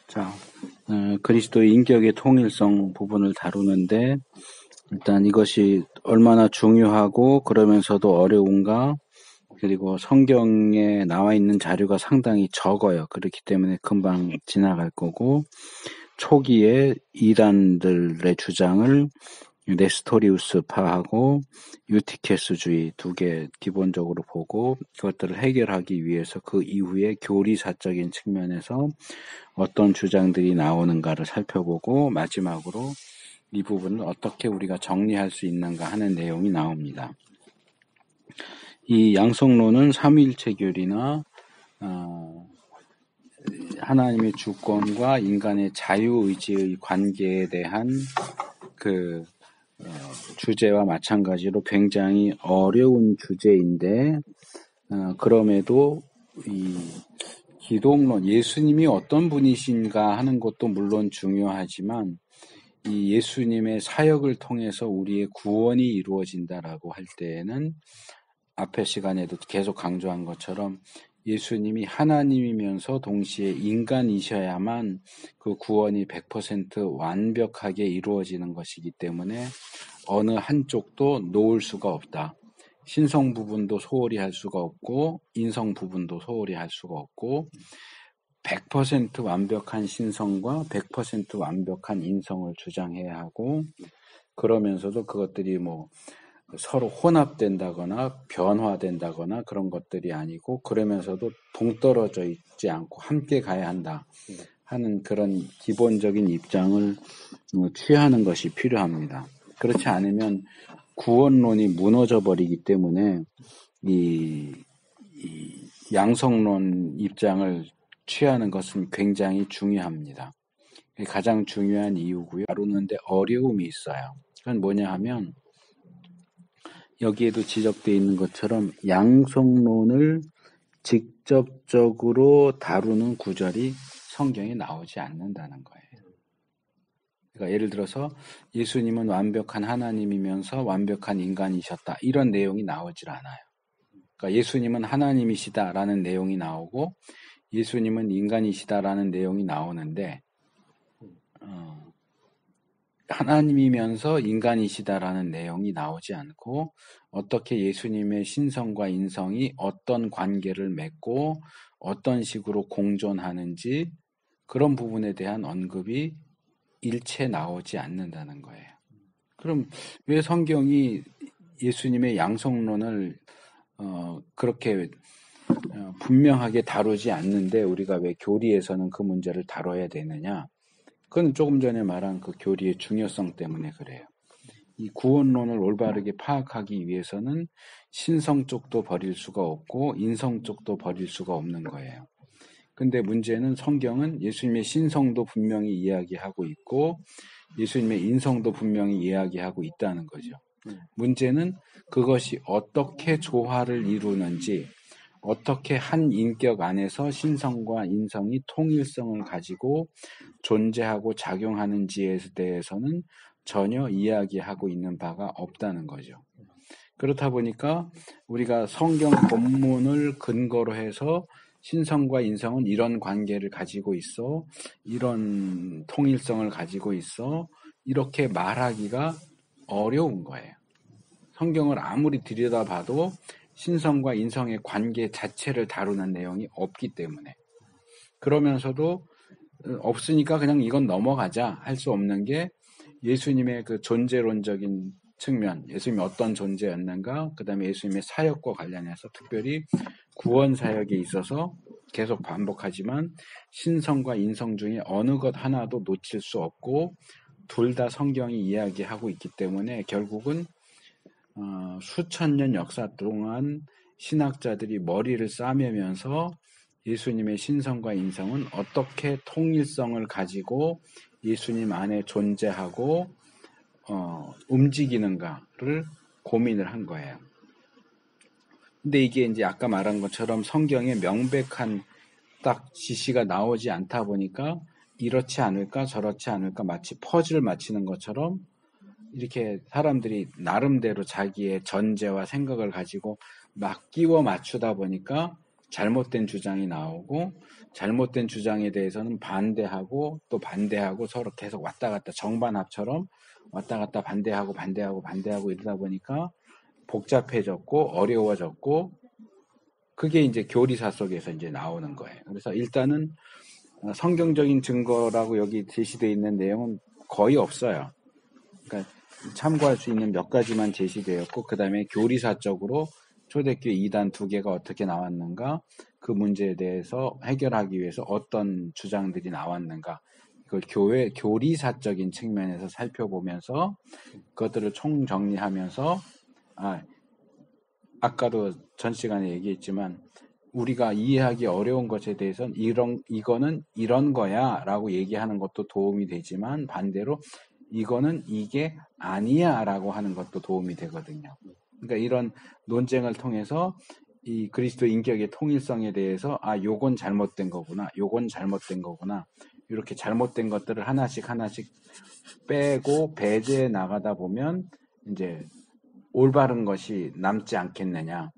자, 그리스도의 인격의 통일성 부분을 다루는데, 일단 이것이 얼마나 중요하고 그러면서도 어려운가, 그리고 성경에 나와 있는 자료가 상당히 적어요. 그렇기 때문에 금방 지나갈 거고, 초기에 이단들의 주장을 네스토리우스파하고 유티케스주의 두 개 기본적으로 보고, 그것들을 해결하기 위해서 그 이후에 교리사적인 측면에서 어떤 주장들이 나오는가를 살펴보고, 마지막으로 이 부분을 어떻게 우리가 정리할 수 있는가 하는 내용이 나옵니다. 이 양성론은 삼위일체교리나 하나님의 주권과 인간의 자유의지의 관계에 대한 그 주제와 마찬가지로 굉장히 어려운 주제인데, 그럼에도 이 기독론, 예수님이 어떤 분이신가 하는 것도 물론 중요하지만, 이 예수님의 사역을 통해서 우리의 구원이 이루어진다라고 할 때에는 앞의 시간에도 계속 강조한 것처럼 예수님이 하나님이면서 동시에 인간이셔야만 그 구원이 100% 완벽하게 이루어지는 것이기 때문에 어느 한쪽도 놓을 수가 없다. 신성 부분도 소홀히 할 수가 없고 인성 부분도 소홀히 할 수가 없고 100% 완벽한 신성과 100% 완벽한 인성을 주장해야 하고, 그러면서도 그것들이 뭐 서로 혼합된다거나 변화된다거나 그런 것들이 아니고, 그러면서도 동떨어져 있지 않고 함께 가야 한다 하는 그런 기본적인 입장을 취하는 것이 필요합니다. 그렇지 않으면 구원론이 무너져 버리기 때문에 이 양성론 입장을 취하는 것은 굉장히 중요합니다. 가장 중요한 이유고요. 다루는데 어려움이 있어요. 그건 뭐냐 하면, 여기에도 지적되어 있는 것처럼 양성론을 직접적으로 다루는 구절이 성경에 나오지 않는다는 거예요. 그러니까 예를 들어서 예수님은 완벽한 하나님이면서 완벽한 인간이셨다, 이런 내용이 나오질 않아요. 그러니까 예수님은 하나님이시다라는 내용이 나오고 예수님은 인간이시다라는 내용이 나오는데, 하나님이면서 인간이시다라는 내용이 나오지 않고, 어떻게 예수님의 신성과 인성이 어떤 관계를 맺고 어떤 식으로 공존하는지, 그런 부분에 대한 언급이 일체 나오지 않는다는 거예요. 그럼 왜 성경이 예수님의 양성론을 그렇게 분명하게 다루지 않는데 우리가 왜 교리에서는 그 문제를 다뤄야 되느냐? 그건 조금 전에 말한 그 교리의 중요성 때문에 그래요. 이 구원론을 올바르게 파악하기 위해서는 신성 쪽도 버릴 수가 없고 인성 쪽도 버릴 수가 없는 거예요. 근데 문제는 성경은 예수님의 신성도 분명히 이야기하고 있고 예수님의 인성도 분명히 이야기하고 있다는 거죠. 문제는 그것이 어떻게 조화를 이루는지, 어떻게 한 인격 안에서 신성과 인성이 통일성을 가지고 존재하고 작용하는지에 대해서는 전혀 이야기하고 있는 바가 없다는 거죠. 그렇다 보니까 우리가 성경 본문을 근거로 해서 신성과 인성은 이런 관계를 가지고 있어, 이런 통일성을 가지고 있어, 이렇게 말하기가 어려운 거예요. 성경을 아무리 들여다봐도 신성과 인성의 관계 자체를 다루는 내용이 없기 때문에, 그러면서도 없으니까 그냥 이건 넘어가자 할 수 없는 게 예수님의 그 존재론적인 측면, 예수님이 어떤 존재였는가, 그 다음에 예수님의 사역과 관련해서 특별히 구원 사역에 있어서 계속 반복하지만 신성과 인성 중에 어느 것 하나도 놓칠 수 없고 둘 다 성경이 이야기하고 있기 때문에 결국은 수천 년 역사 동안 신학자들이 머리를 싸매면서 예수님의 신성과 인성은 어떻게 통일성을 가지고 예수님 안에 존재하고 움직이는가를 고민을 한 거예요. 근데 이게 이제 아까 말한 것처럼 성경에 명백한 딱 지시가 나오지 않다 보니까 이렇지 않을까 저렇지 않을까 마치 퍼즐을 맞히는 것처럼 이렇게 사람들이 나름대로 자기의 전제와 생각을 가지고 막 끼워 맞추다 보니까 잘못된 주장이 나오고 잘못된 주장에 대해서는 반대하고 또 반대하고 서로 계속 왔다 갔다 정반합처럼 왔다 갔다 반대하고 이러다 보니까 복잡해졌고 어려워졌고 그게 이제 교리사 속에서 이제 나오는 거예요. 그래서 일단은 성경적인 증거라고 여기 제시되어 있는 내용은 거의 없어요. 그러니까 참고할 수 있는 몇 가지만 제시되었고 그 다음에 교리사적으로 초대교회 이단 두 개가 어떻게 나왔는가 그 문제에 대해서 해결하기 위해서 어떤 주장들이 나왔는가 그걸 교리사적인 측면에서 살펴보면서 그것들을 총정리하면서 아까도 전 시간에 얘기했지만 우리가 이해하기 어려운 것에 대해서는 이거는 이런 거야 라고 얘기하는 것도 도움이 되지만 반대로 이거는 이게 아니야 라고 하는 것도 도움이 되거든요. 그러니까 이런 논쟁을 통해서 이 그리스도 인격의 통일성에 대해서 요건 잘못된 거구나 요건 잘못된 거구나 이렇게 잘못된 것들을 하나씩 빼고 배제해 나가다 보면 이제 올바른 것이 남지 않겠느냐.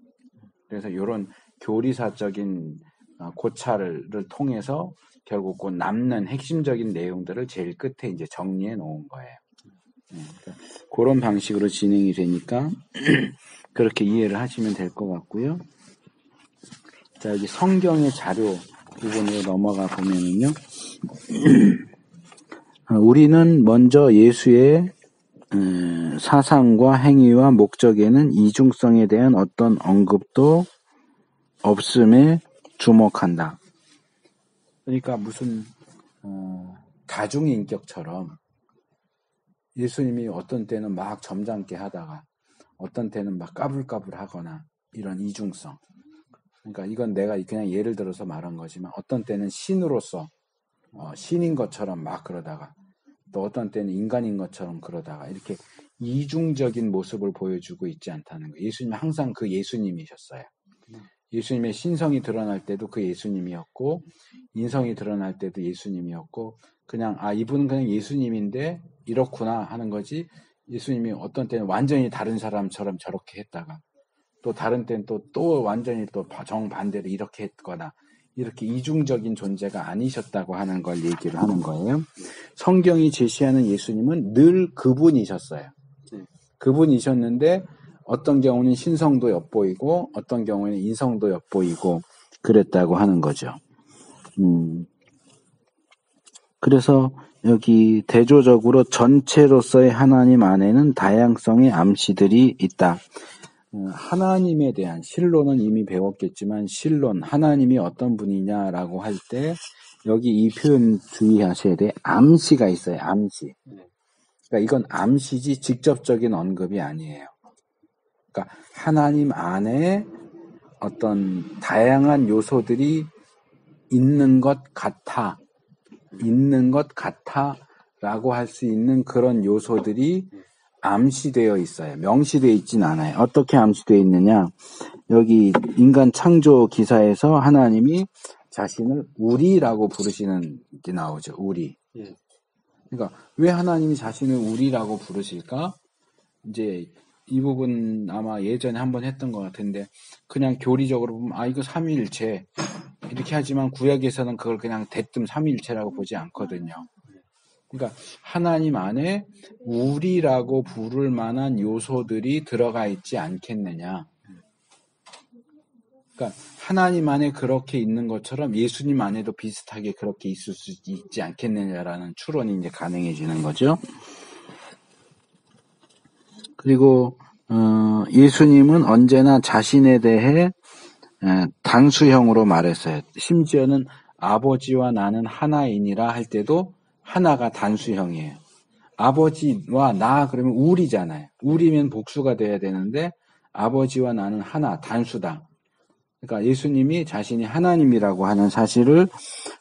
그래서 이런 교리사적인 고찰을 통해서 결국 그 남는 핵심적인 내용들을 제일 끝에 이제 정리해 놓은 거예요. 그러니까 그런 방식으로 진행이 되니까 그렇게 이해를 하시면 될 것 같고요. 자, 여기 성경의 자료 부분으로 넘어가 보면은요. 우리는 먼저 예수의 사상과 행위와 목적에는 이중성에 대한 어떤 언급도 없음에 주목한다. 그러니까 무슨 다중인격처럼 예수님이 어떤 때는 막 점잖게 하다가 어떤 때는 막 까불까불하거나 이런 이중성. 그러니까 이건 내가 그냥 예를 들어서 말한 거지만 어떤 때는 신으로서 신인 것처럼 막 그러다가 또 어떤 때는 인간인 것처럼 그러다가 이렇게 이중적인 모습을 보여주고 있지 않다는 거예요. 예수님은 항상 그 예수님이셨어요. 예수님의 신성이 드러날 때도 그 예수님이었고 인성이 드러날 때도 예수님이었고 그냥 이분은 그냥 예수님인데 이렇구나 하는 거지 예수님이 어떤 때는 완전히 다른 사람처럼 저렇게 했다가 또 다른 때는 또 완전히 또 정반대로 이렇게 했거나 이렇게 이중적인 존재가 아니셨다고 하는 걸 얘기를 하는 거예요. 성경이 제시하는 예수님은 늘 그분이셨어요. 그분이셨는데 어떤 경우는 신성도 엿보이고 어떤 경우에는 인성도 엿보이고 그랬다고 하는 거죠. 그래서 여기 대조적으로 전체로서의 하나님 안에는 다양성의 암시들이 있다. 하나님에 대한 신론은 이미 배웠겠지만 신론 하나님이 어떤 분이냐라고 할 때 여기 이 표현 주의하셔야 돼. 암시가 있어요. 암시. 그러니까 이건 암시지 직접적인 언급이 아니에요. 그러니까 하나님 안에 어떤 다양한 요소들이 있는 것 같아라고 할 수 있는 그런 요소들이 암시되어 있어요. 명시되어 있진 않아요. 어떻게 암시되어 있느냐? 여기 인간 창조 기사에서 하나님이 자신을 우리라고 부르시는 게 나오죠. 우리. 그러니까 왜 하나님이 자신을 우리라고 부르실까? 이제 이 부분 아마 예전에 한번 했던 것 같은데 그냥 교리적으로 보면 이거 삼위일체 이렇게 하지만 구약에서는 그걸 그냥 대뜸 삼위일체라고 보지 않거든요. 그러니까 하나님 안에 우리라고 부를 만한 요소들이 들어가 있지 않겠느냐. 그러니까 하나님 안에 그렇게 있는 것처럼 예수님 안에도 비슷하게 그렇게 있을 수 있지 않겠느냐라는 추론이 이제 가능해지는 거죠. 그리고 예수님은 언제나 자신에 대해 단수형으로 말했어요. 심지어는 아버지와 나는 하나이니라 할 때도 하나가 단수형이에요. 아버지와 나 그러면 우리잖아요. 우리면 복수가 돼야 되는데 아버지와 나는 하나, 단수다. 그러니까 예수님이 자신이 하나님이라고 하는 사실을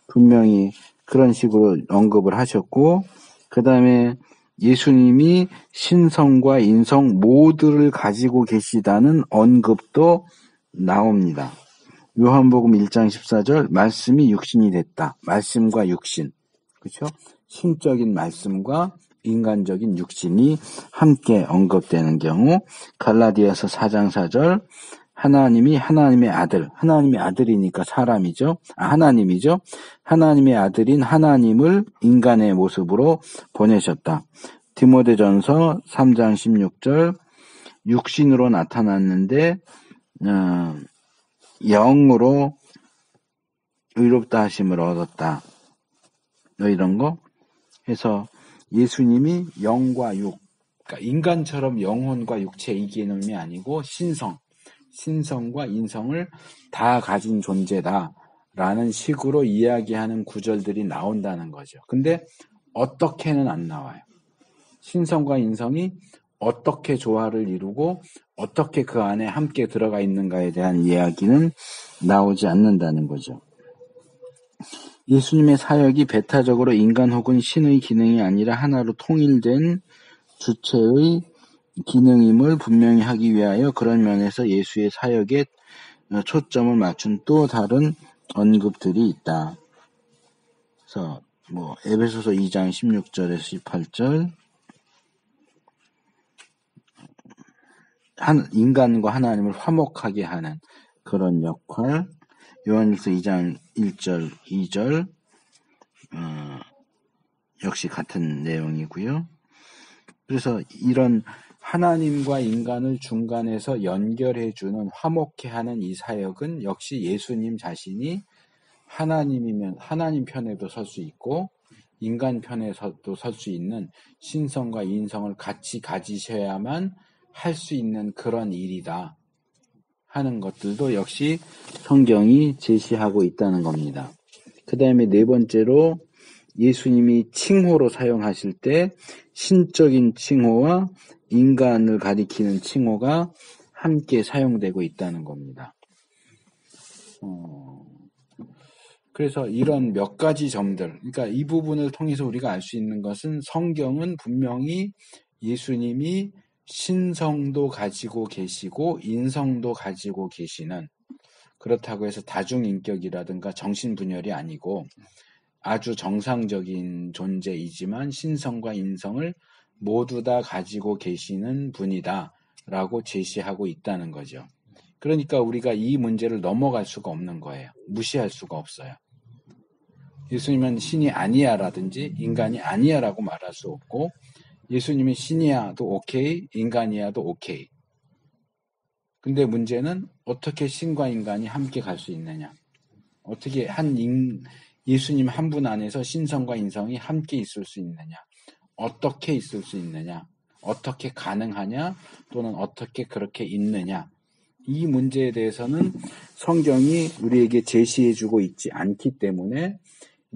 분명히 그런 식으로 언급을 하셨고 그 다음에 예수님이 신성과 인성 모두를 가지고 계시다는 언급도 나옵니다. 요한복음 1장 14절 말씀이 육신이 됐다. 말씀과 육신. 그렇죠? 신적인 말씀과 인간적인 육신이 함께 언급되는 경우 갈라디아서 4장 4절 하나님이 하나님의 아들, 하나님의 아들이니까 사람이죠. 하나님이죠. 하나님의 아들인 하나님을 인간의 모습으로 보내셨다. 디모데전서 3장 16절 육신으로 나타났는데 영으로 의롭다 하심을 얻었다. 이런 거 해서 예수님이 영과 육, 그러니까 인간처럼 영혼과 육체 이 개념이 아니고 신성과 인성을 다 가진 존재다라는 식으로 이야기하는 구절들이 나온다는 거죠. 근데 어떻게는 안 나와요. 신성과 인성이 어떻게 조화를 이루고 어떻게 그 안에 함께 들어가 있는가에 대한 이야기는 나오지 않는다는 거죠. 예수님의 사역이 배타적으로 인간 혹은 신의 기능이 아니라 하나로 통일된 주체의 기능임을 분명히 하기 위하여 그런 면에서 예수의 사역에 초점을 맞춘 또 다른 언급들이 있다. 그래서 에베소서 2장 16절에서 18절 인간과 하나님을 화목하게 하는 그런 역할, 요한일서 2장 1절, 2절 역시 같은 내용이고요. 그래서 이런 하나님과 인간을 중간에서 연결해주는 화목케 하는 이 사역은 역시 예수님 자신이 하나님이면 하나님 편에도 설 수 있고 인간 편에서도 설 수 있는 신성과 인성을 같이 가지셔야만 할 수 있는 그런 일이다 하는 것들도 역시 성경이 제시하고 있다는 겁니다. 그 다음에 네 번째로 예수님이 칭호로 사용하실 때 신적인 칭호와 인간을 가리키는 칭호가 함께 사용되고 있다는 겁니다. 그래서 이런 몇 가지 점들, 그러니까 이 부분을 통해서 우리가 알 수 있는 것은 성경은 분명히 예수님이 신성도 가지고 계시고 인성도 가지고 계시는, 그렇다고 해서 다중인격이라든가 정신분열이 아니고 아주 정상적인 존재이지만 신성과 인성을 모두 다 가지고 계시는 분이다 라고 제시하고 있다는 거죠. 그러니까 우리가 이 문제를 넘어갈 수가 없는 거예요. 무시할 수가 없어요. 예수님은 신이 아니야 라든지 인간이 아니야 라고 말할 수 없고, 예수님이 신이야도 오케이, 인간이야도 오케이. 근데 문제는 어떻게 신과 인간이 함께 갈 수 있느냐, 어떻게 예수님 한 분 안에서 신성과 인성이 함께 있을 수 있느냐, 어떻게 있을 수 있느냐, 어떻게 가능하냐, 또는 어떻게 그렇게 있느냐, 이 문제에 대해서는 성경이 우리에게 제시해주고 있지 않기 때문에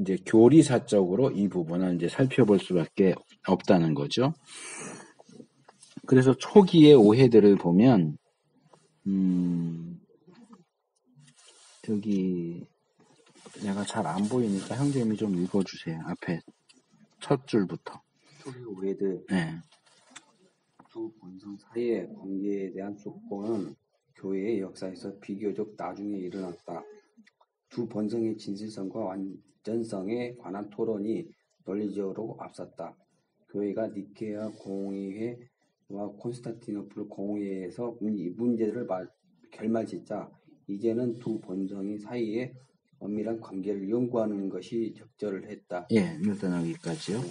이제 교리사적으로 이 부분을 이제 살펴볼 수밖에 없다는 거죠. 그래서 초기의 오해들을 보면 여기 내가 잘 안 보이니까 형제님이 좀 읽어주세요. 앞에 첫 줄부터. 초기 오해들. 네. 두 본성 사이의 관계에 대한 속보는 교회의 역사에서 비교적 나중에 일어났다. 두 본성의 진실성과 완전성에 관한 토론이 논리적으로 앞섰다. 교회가 니케아 공의회와 콘스탄티노플 공의회에서 이 문제를 결말짓자 이제는 두 본성의 사이에 엄밀한 관계를 연구하는 것이 적절했다. 예, 일단 여기까지요.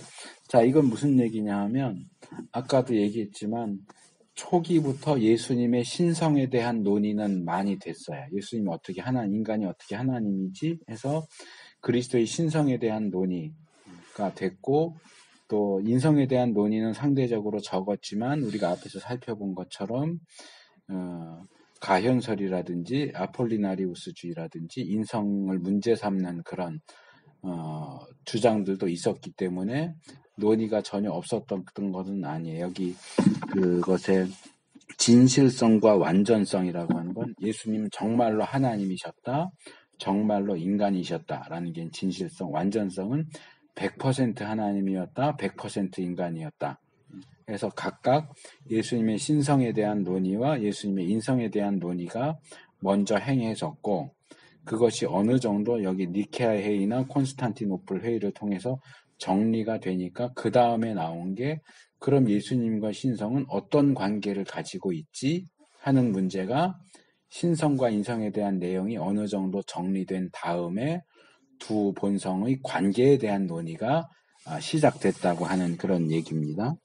자, 이건 무슨 얘기냐 하면 아까도 얘기했지만 초기부터 예수님의 신성에 대한 논의는 많이 됐어요. 예수님이 어떻게 인간이 어떻게 하나님이지 해서 그리스도의 신성에 대한 논의가 됐고, 또 인성에 대한 논의는 상대적으로 적었지만 우리가 앞에서 살펴본 것처럼 가현설이라든지 아폴리나리우스주의라든지 인성을 문제 삼는 그런 주장들도 있었기 때문에 논의가 전혀 없었던 것은 아니에요. 여기 그것의 진실성과 완전성이라고 하는 건 예수님은 정말로 하나님이셨다, 정말로 인간이셨다라는 게 진실성, 완전성은 100% 하나님이었다, 100% 인간이었다. 그래서 각각 예수님의 신성에 대한 논의와 예수님의 인성에 대한 논의가 먼저 행해졌고, 그것이 어느 정도 여기 니케아 회의나 콘스탄티노플 회의를 통해서 정리가 되니까 그 다음에 나온 게 그럼 예수님과 신성은 어떤 관계를 가지고 있지 하는 문제가 신성과 인성에 대한 내용이 어느 정도 정리된 다음에 두 본성의 관계에 대한 논의가 시작됐다고 하는 그런 얘기입니다.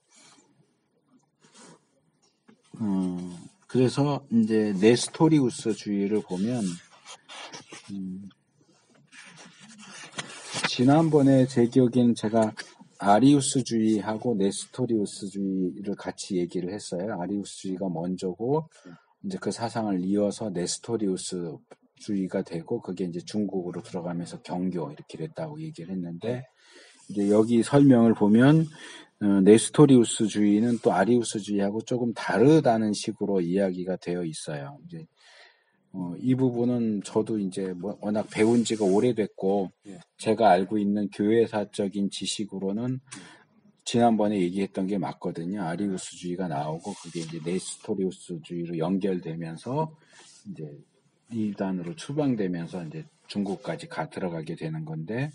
그래서 이제 네스토리우스주의를 보면 지난번에 제 기억에는 제가 아리우스주의하고 네스토리우스주의를 같이 얘기를 했어요. 아리우스주의가 먼저고 이제 그 사상을 이어서 네스토리우스주의가 되고 그게 이제 중국으로 들어가면서 경교 이렇게 됐다고 얘기를 했는데 이제 여기 설명을 보면 네스토리우스주의는 또 아리우스주의하고 조금 다르다는 식으로 이야기가 되어 있어요. 이제 이 부분은 저도 이제 워낙 배운 지가 오래됐고 제가 알고 있는 교회사적인 지식으로는 지난번에 얘기했던 게 맞거든요. 아리우스주의가 나오고 그게 이제 네스토리우스주의로 연결되면서 이제 이단으로 추방되면서 이제 중국까지 들어가게 되는 건데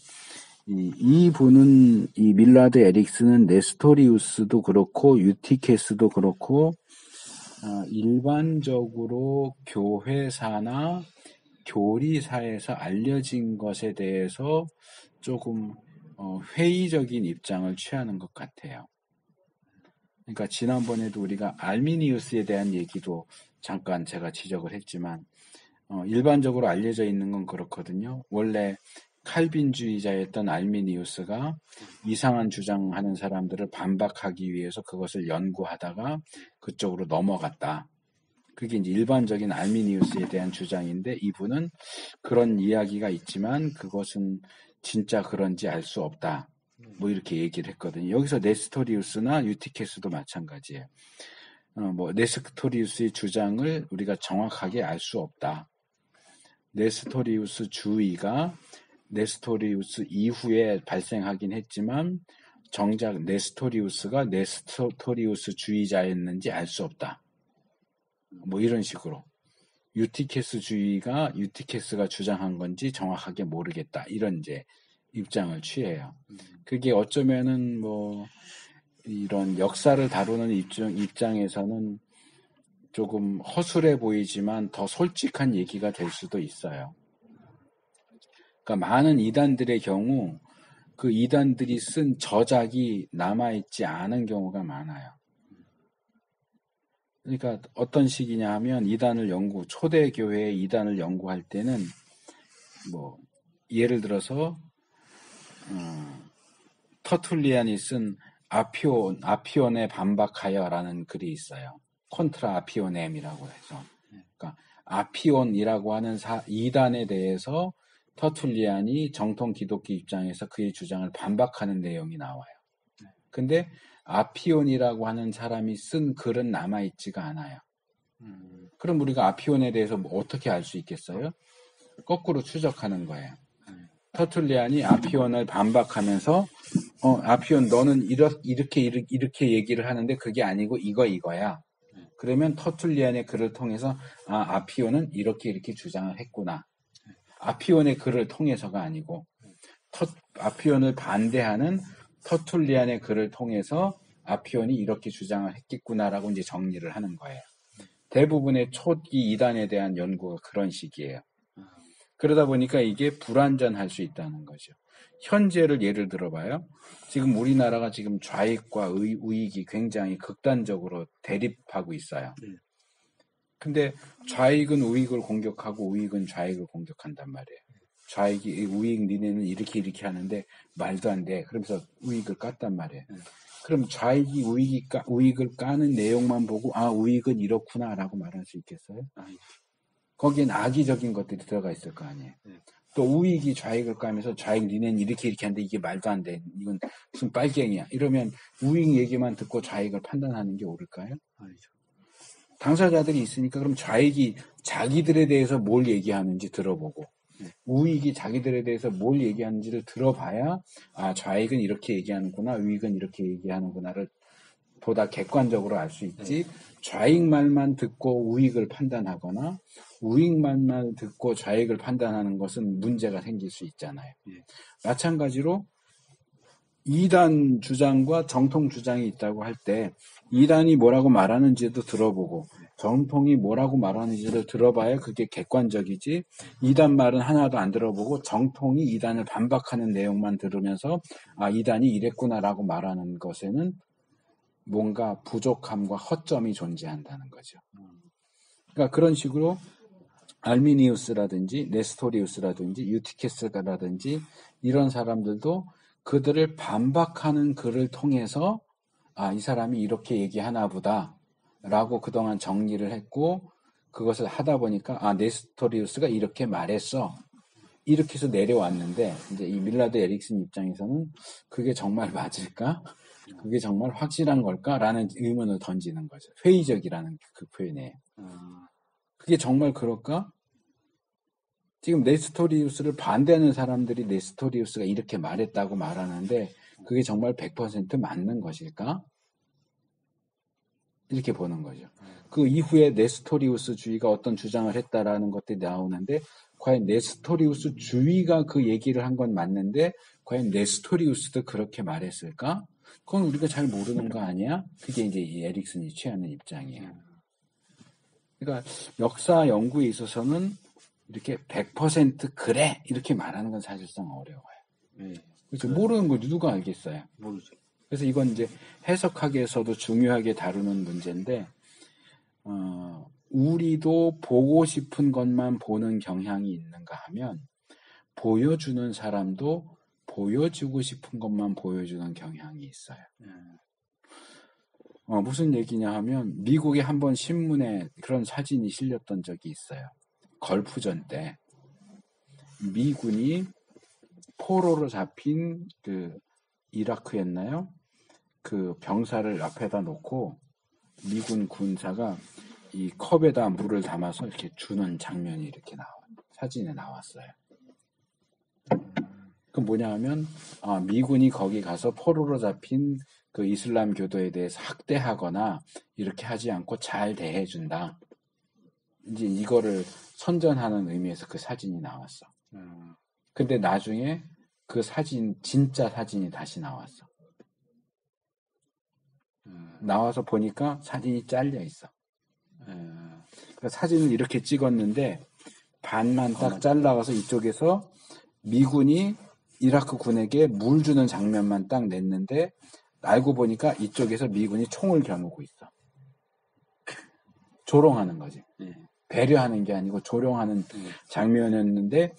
이 분은 이 밀라드 에릭스는 네스토리우스도 그렇고 유티케스도 그렇고 일반적으로 교회사나 교리사에서 알려진 것에 대해서 조금 회의적인 입장을 취하는 것 같아요. 그러니까 지난번에도 우리가 알미니우스에 대한 얘기도 잠깐 제가 지적을 했지만 일반적으로 알려져 있는 건 그렇거든요. 원래 칼빈주의자였던 알미니우스가 이상한 주장하는 사람들을 반박하기 위해서 그것을 연구하다가 그쪽으로 넘어갔다. 그게 이제 일반적인 알미니우스에 대한 주장인데 이분은 그런 이야기가 있지만 그것은 진짜 그런지 알 수 없다. 뭐 이렇게 얘기를 했거든요. 여기서 네스토리우스나 유티케스도 마찬가지예요. 네스토리우스의 주장을 우리가 정확하게 알 수 없다. 네스토리우스 주의가 네스토리우스 이후에 발생하긴 했지만 정작 네스토리우스가 네스토리우스 주의자였는지 알 수 없다. 뭐 이런 식으로 유티케스 주의가 유티케스가 주장한 건지 정확하게 모르겠다. 이런 이제 입장을 취해요. 그게 어쩌면은 이런 역사를 다루는 입장에서는 조금 허술해 보이지만 더 솔직한 얘기가 될 수도 있어요. 그러니까 많은 이단들의 경우 그 이단들이 쓴 저작이 남아있지 않은 경우가 많아요. 그러니까 어떤 식이냐 하면 초대 교회의 이단을 연구할 때는 예를 들어서 터툴리안이 쓴 아피온에 반박하여라는 글이 있어요. 콘트라 아피오넴이라고 해서. 그러니까 아피온이라고 하는 이단에 대해서 터툴리안이 정통 기독교 입장에서 그의 주장을 반박하는 내용이 나와요. 근데 아피온이라고 하는 사람이 쓴 글은 남아있지가 않아요. 그럼 우리가 아피온에 대해서 어떻게 알 수 있겠어요? 거꾸로 추적하는 거예요. 터툴리안이 아피온을 반박하면서 아피온 너는 이렇게 얘기를 하는데 그게 아니고 이거야. 그러면 터툴리안의 글을 통해서 아피온은 이렇게 주장을 했구나. 아피온의 글을 통해서가 아니고 아피온을 반대하는 터툴리안의 글을 통해서 아피온이 이렇게 주장을 했겠구나라고 이제 정리를 하는 거예요. 대부분의 초기 이단에 대한 연구가 그런 식이에요. 그러다 보니까 이게 불완전할 수 있다는 거죠. 현재를 예를 들어봐요. 지금 우리나라가 지금 좌익과 우익이 굉장히 극단적으로 대립하고 있어요. 근데 좌익은 우익을 공격하고 우익은 좌익을 공격한단 말이에요. 좌익이 우익 니네는 이렇게 하는데 말도 안 돼. 그러면서 우익을 깠단 말이에요. 그럼 좌익이 우익을 까는 내용만 보고 우익은 이렇구나라고 말할 수 있겠어요? 거기엔 악의적인 것들이 들어가 있을 거 아니에요. 또 우익이 좌익을 까면서 좌익 니네는 이렇게 하는데 이게 말도 안 돼. 이건 무슨 빨갱이야. 이러면 우익 얘기만 듣고 좌익을 판단하는 게 옳을까요? 아니죠. 당사자들이 있으니까 그럼 좌익이 자기들에 대해서 뭘 얘기하는지 들어보고 우익이 자기들에 대해서 뭘 얘기하는지를 들어봐야 좌익은 이렇게 얘기하는구나 우익은 이렇게 얘기하는구나를 보다 객관적으로 알 수 있지. 좌익 말만 듣고 우익을 판단하거나 우익 말만 듣고 좌익을 판단하는 것은 문제가 생길 수 있잖아요. 마찬가지로 이단 주장과 정통 주장이 있다고 할 때 이단이 뭐라고 말하는지도 들어보고 정통이 뭐라고 말하는지를 들어봐야 그게 객관적이지, 이단 말은 하나도 안 들어보고 정통이 이단을 반박하는 내용만 들으면서 아, 이단이 이랬구나라고 말하는 것에는 뭔가 부족함과 허점이 존재한다는 거죠. 그러니까 그런 식으로 알미니우스라든지 네스토리우스라든지 유티케스라든지 이런 사람들도 그들을 반박하는 글을 통해서 아, 이 사람이 이렇게 얘기하나 보다 라고 그동안 정리를 했고, 그것을 하다 보니까 아, 네스토리우스가 이렇게 말했어, 이렇게 해서 내려왔는데, 이제 이 밀라드 에릭슨 입장에서는 그게 정말 맞을까? 그게 정말 확실한 걸까? 라는 의문을 던지는 거죠. 회의적이라는 그 표현이에요. 그게 정말 그럴까? 지금 네스토리우스를 반대하는 사람들이 네스토리우스가 이렇게 말했다고 말하는데 그게 정말 100% 맞는 것일까? 이렇게 보는 거죠. 그 이후에 네스토리우스주의가 어떤 주장을 했다라는 것들이 나오는데 과연 네스토리우스주의가 그 얘기를 한 건 맞는데 과연 네스토리우스도 그렇게 말했을까? 그건 우리가 잘 모르는 거 아니야? 그게 이제 이 에릭슨이 취하는 입장이에요. 그러니까 역사 연구에 있어서는 이렇게 100% 그래 이렇게 말하는 건 사실상 어려워요. 그렇죠. 모르는 거 누가 알겠어요. 모르죠. 그래서 이건 이제 해석학에서도 중요하게 다루는 문제인데, 우리도 보고 싶은 것만 보는 경향이 있는가 하면 보여주는 사람도 보여주고 싶은 것만 보여주는 경향이 있어요. 무슨 얘기냐 하면 미국에 한번 신문에 그런 사진이 실렸던 적이 있어요. 걸프전 때 미군이 포로로 잡힌 그 이라크였나요? 그 병사를 앞에다 놓고 미군 군사가 이 컵에다 물을 담아서 이렇게 주는 장면이 이렇게 사진에 나왔어요. 그 뭐냐 하면 미군이 거기 가서 포로로 잡힌 그 이슬람 교도에 대해서 학대하거나 이렇게 하지 않고 잘 대해준다. 이제 이거를 선전하는 의미에서 그 사진이 나왔어. 근데 나중에 그 사진, 진짜 사진이 다시 나왔어. 나와서 보니까 사진이 잘려 있어. 그러니까 사진을 이렇게 찍었는데 반만 딱 잘라가서 이쪽에서 미군이 이라크 군에게 물 주는 장면만 딱 냈는데 알고 보니까 이쪽에서 미군이 총을 겨누고 있어. 조롱하는 거지. 배려하는 게 아니고 조롱하는 장면이었는데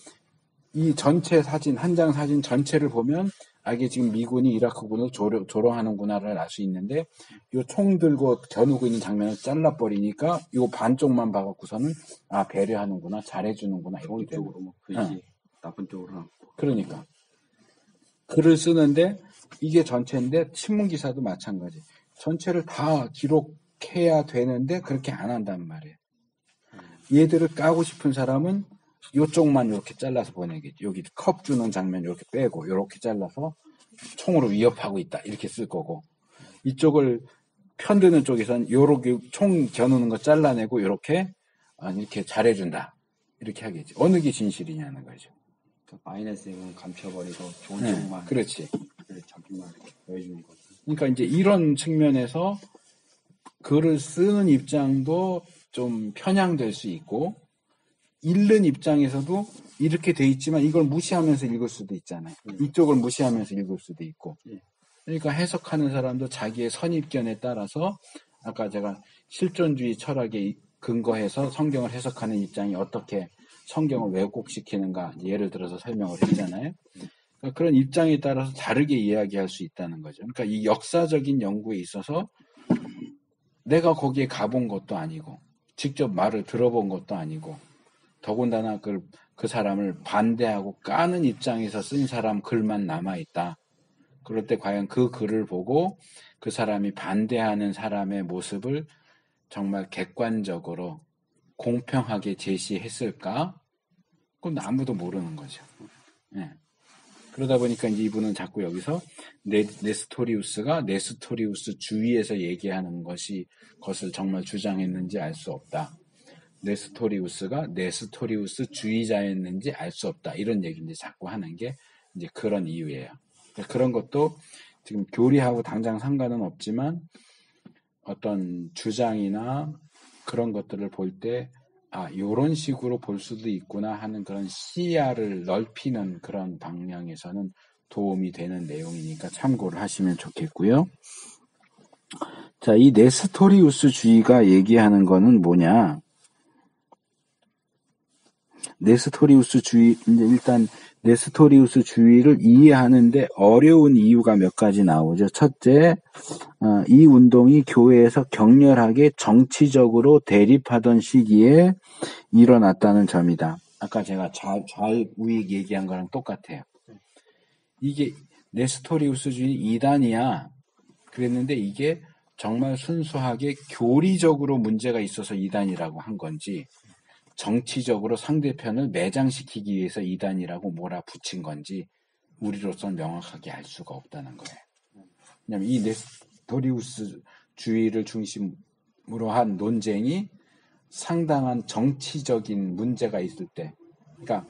이 전체 사진, 한 장 사진 전체를 보면 이게 지금 미군이 이라크군을 조롱하는구나를 알 수 있는데 이 총 들고 겨누고 있는 장면을 잘라버리니까 이 반쪽만 봐갖고서는 배려하는구나, 잘해주는구나 이렇게 되는 쪽으로 글씨 나쁜 쪽으로 하고. 그러니까 글을 쓰는데 이게 전체인데 신문기사도 마찬가지. 전체를 다 기록해야 되는데 그렇게 안 한단 말이에요. 얘들을 까고 싶은 사람은 이쪽만 이렇게 잘라서 보내겠지. 여기 컵 주는 장면 이렇게 빼고 이렇게 잘라서 총으로 위협하고 있다 이렇게 쓸 거고, 이쪽을 편드는 쪽에서는 이렇게 총 겨누는 거 잘라내고 이렇게 잘해준다 이렇게 하겠지. 어느 게 진실이냐는 거죠. 마이너스 는 감춰버리고 좋은 쪽만. 그렇지. 자기만 이렇게 보여주는 거죠. 그러니까 이제 이런 측면에서 글을 쓰는 입장도 좀 편향될 수 있고, 읽는 입장에서도 이렇게 돼 있지만 이걸 무시하면서 읽을 수도 있잖아요. 이쪽을 무시하면서 읽을 수도 있고. 그러니까 해석하는 사람도 자기의 선입견에 따라서 아까 제가 실존주의 철학에 근거해서 성경을 해석하는 입장이 어떻게 성경을 왜곡시키는가 예를 들어서 설명을 했잖아요. 그러니까 그런 입장에 따라서 다르게 이야기할 수 있다는 거죠. 그러니까 이 역사적인 연구에 있어서 내가 거기에 가본 것도 아니고 직접 말을 들어본 것도 아니고 더군다나 그 사람을 반대하고 까는 입장에서 쓴 사람 글만 남아있다. 그럴 때 과연 그 글을 보고 그 사람이 반대하는 사람의 모습을 정말 객관적으로 공평하게 제시했을까? 그건 아무도 모르는 거죠. 네. 그러다 보니까 이제 이분은 자꾸 여기서 네스토리우스가 네스토리우스 주의에서 얘기하는 것을 정말 주장했는지 알 수 없다. 네스토리우스가 네스토리우스 주의자였는지 알 수 없다. 이런 얘기인지 자꾸 하는 게 이제 그런 이유예요. 그러니까 그런 것도 지금 교리하고 당장 상관은 없지만 어떤 주장이나 그런 것들을 볼 때, 요런 식으로 볼 수도 있구나 하는 그런 시야를 넓히는 그런 방향에서는 도움이 되는 내용이니까 참고를 하시면 좋겠고요. 자, 이 네스토리우스주의가 얘기하는 거는 뭐냐? 네스토리우스주의, 이제 일단 네스토리우스주의를 이해하는데 어려운 이유가 몇 가지 나오죠. 첫째, 이 운동이 교회에서 격렬하게 정치적으로 대립하던 시기에 일어났다는 점이다. 아까 제가 좌우익 얘기한 거랑 똑같아요. 이게 네스토리우스주의 이단이야. 그랬는데 이게 정말 순수하게 교리적으로 문제가 있어서 이단이라고 한 건지 정치적으로 상대편을 매장시키기 위해서 이단이라고 몰아붙인 건지 우리로서는 명확하게 알 수가 없다는 거예요. 왜냐하면 이 네스토리우스주의를 중심으로 한 논쟁이 상당한 정치적인 문제가 있을 때, 그러니까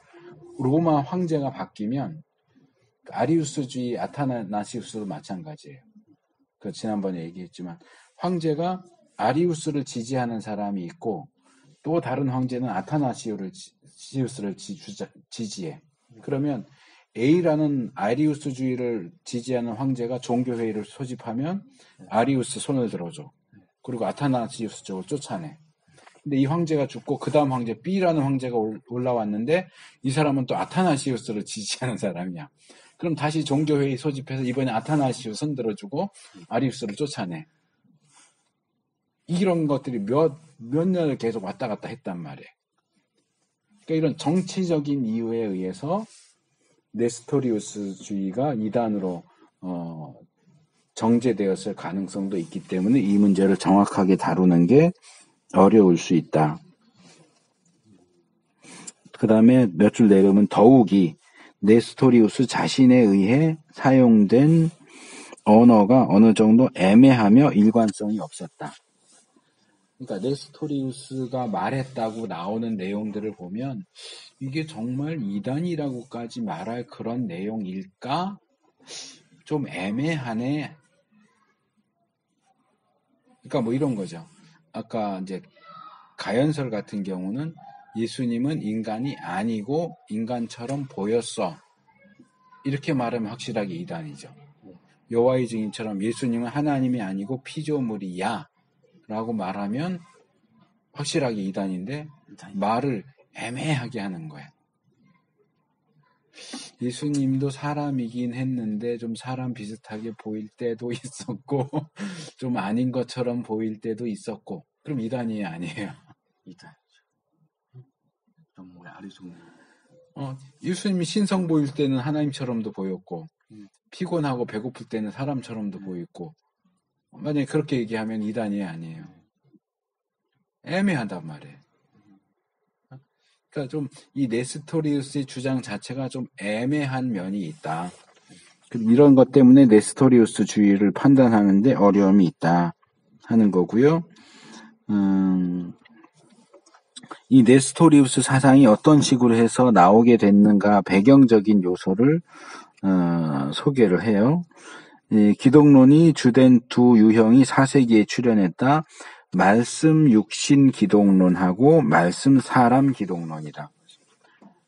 로마 황제가 바뀌면 아리우스주의 아타나시우스도 마찬가지예요. 그 지난번에 얘기했지만 황제가 아리우스를 지지하는 사람이 있고 또 다른 황제는 아타나시우스를 지지해. 그러면 A라는 아리우스주의를 지지하는 황제가 종교회의를 소집하면 아리우스 손을 들어줘. 그리고 아타나시우스 쪽을 쫓아내. 근데 이 황제가 죽고 그 다음 황제 B라는 황제가 올라왔는데 이 사람은 또 아타나시우스를 지지하는 사람이야. 그럼 다시 종교회의 소집해서 이번에 아타나시우스 손 들어주고 아리우스를 쫓아내. 이런 것들이 몇 년을 계속 왔다 갔다 했단 말이에요. 그러니까 이런 정치적인 이유에 의해서 네스토리우스주의가 이단으로 정제되었을 가능성도 있기 때문에 이 문제를 정확하게 다루는 게 어려울 수 있다. 그 다음에 몇 줄 내려오면 더욱이 네스토리우스 자신에 의해 사용된 언어가 어느 정도 애매하며 일관성이 없었다. 그러니까 네스토리우스가 말했다고 나오는 내용들을 보면 이게 정말 이단이라고까지 말할 그런 내용일까? 좀 애매하네. 그러니까 뭐 이런 거죠. 아까 이제 가연설 같은 경우는 예수님은 인간이 아니고 인간처럼 보였어. 이렇게 말하면 확실하게 이단이죠. 여호와의 증인처럼 예수님은 하나님이 아니고 피조물이야 라고 말하면 확실하게 이단인데 말을 애매하게 하는 거야. 예수님도 사람이긴 했는데 좀 사람 비슷하게 보일 때도 있었고 좀 아닌 것처럼 보일 때도 있었고 그럼 이단이 아니에요. 이단. 그럼 뭐야 아리송. 예수님이 신성 보일 때는 하나님처럼도 보였고 피곤하고 배고플 때는 사람처럼도 보였고 만약에 그렇게 얘기하면 이단이 아니에요. 애매하단 말이에요. 그러니까 좀 이 네스토리우스의 주장 자체가 좀 애매한 면이 있다. 이런 것 때문에 네스토리우스주의를 판단하는데 어려움이 있다 하는 거고요. 이 네스토리우스 사상이 어떤 식으로 해서 나오게 됐는가 배경적인 요소를 소개를 해요. 이 기독론이 주된 두 유형이 4세기에 출현했다. 말씀 육신 기독론하고 말씀 사람 기독론이다.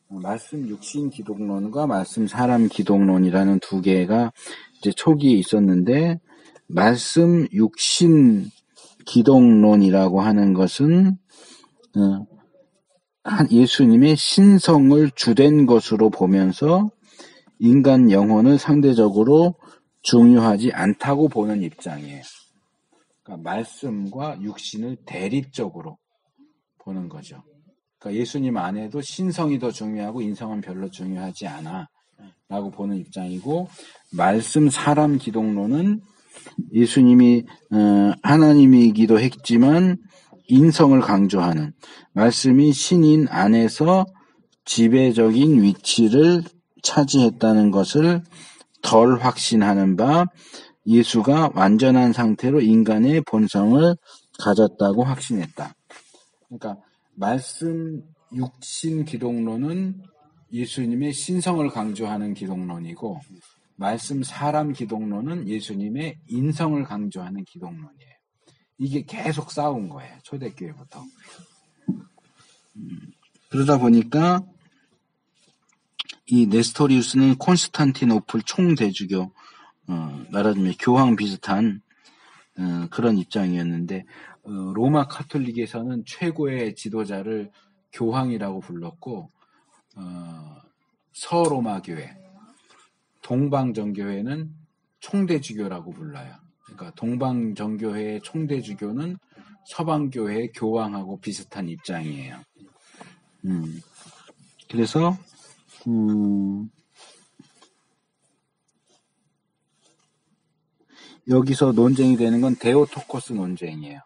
말씀 육신 기독론과 말씀 사람 기독론이라는 두 개가 이제 초기에 있었는데 말씀 육신 기독론이라고 하는 것은 예수님의 신성을 주된 것으로 보면서 인간 영혼을 상대적으로 중요하지 않다고 보는 입장이에요. 그러니까 말씀과 육신을 대립적으로 보는 거죠. 그러니까 예수님 안에도 신성이 더 중요하고 인성은 별로 중요하지 않아 라고 보는 입장이고 말씀 사람 기독론은 예수님이 하나님이기도 했지만 인성을 강조하는 말씀이 신인 안에서 지배적인 위치를 차지했다는 것을 덜 확신하는 바 예수가 완전한 상태로 인간의 본성을 가졌다고 확신했다. 그러니까 말씀 육신 기독론은 예수님의 신성을 강조하는 기독론이고 말씀 사람 기독론은 예수님의 인성을 강조하는 기독론이에요. 이게 계속 싸운 거예요. 초대교회부터. 그러다 보니까 이 네스토리우스는 콘스탄티노플 총대주교, 말하자면 교황 비슷한 그런 입장이었는데, 로마 카톨릭에서는 최고의 지도자를 교황이라고 불렀고, 서로마 교회, 동방정교회는 총대주교라고 불러요. 그러니까 동방정교회의 총대주교는 서방교회의 교황하고 비슷한 입장이에요. 그래서 여기서 논쟁이 되는 건 데오토코스 논쟁이에요.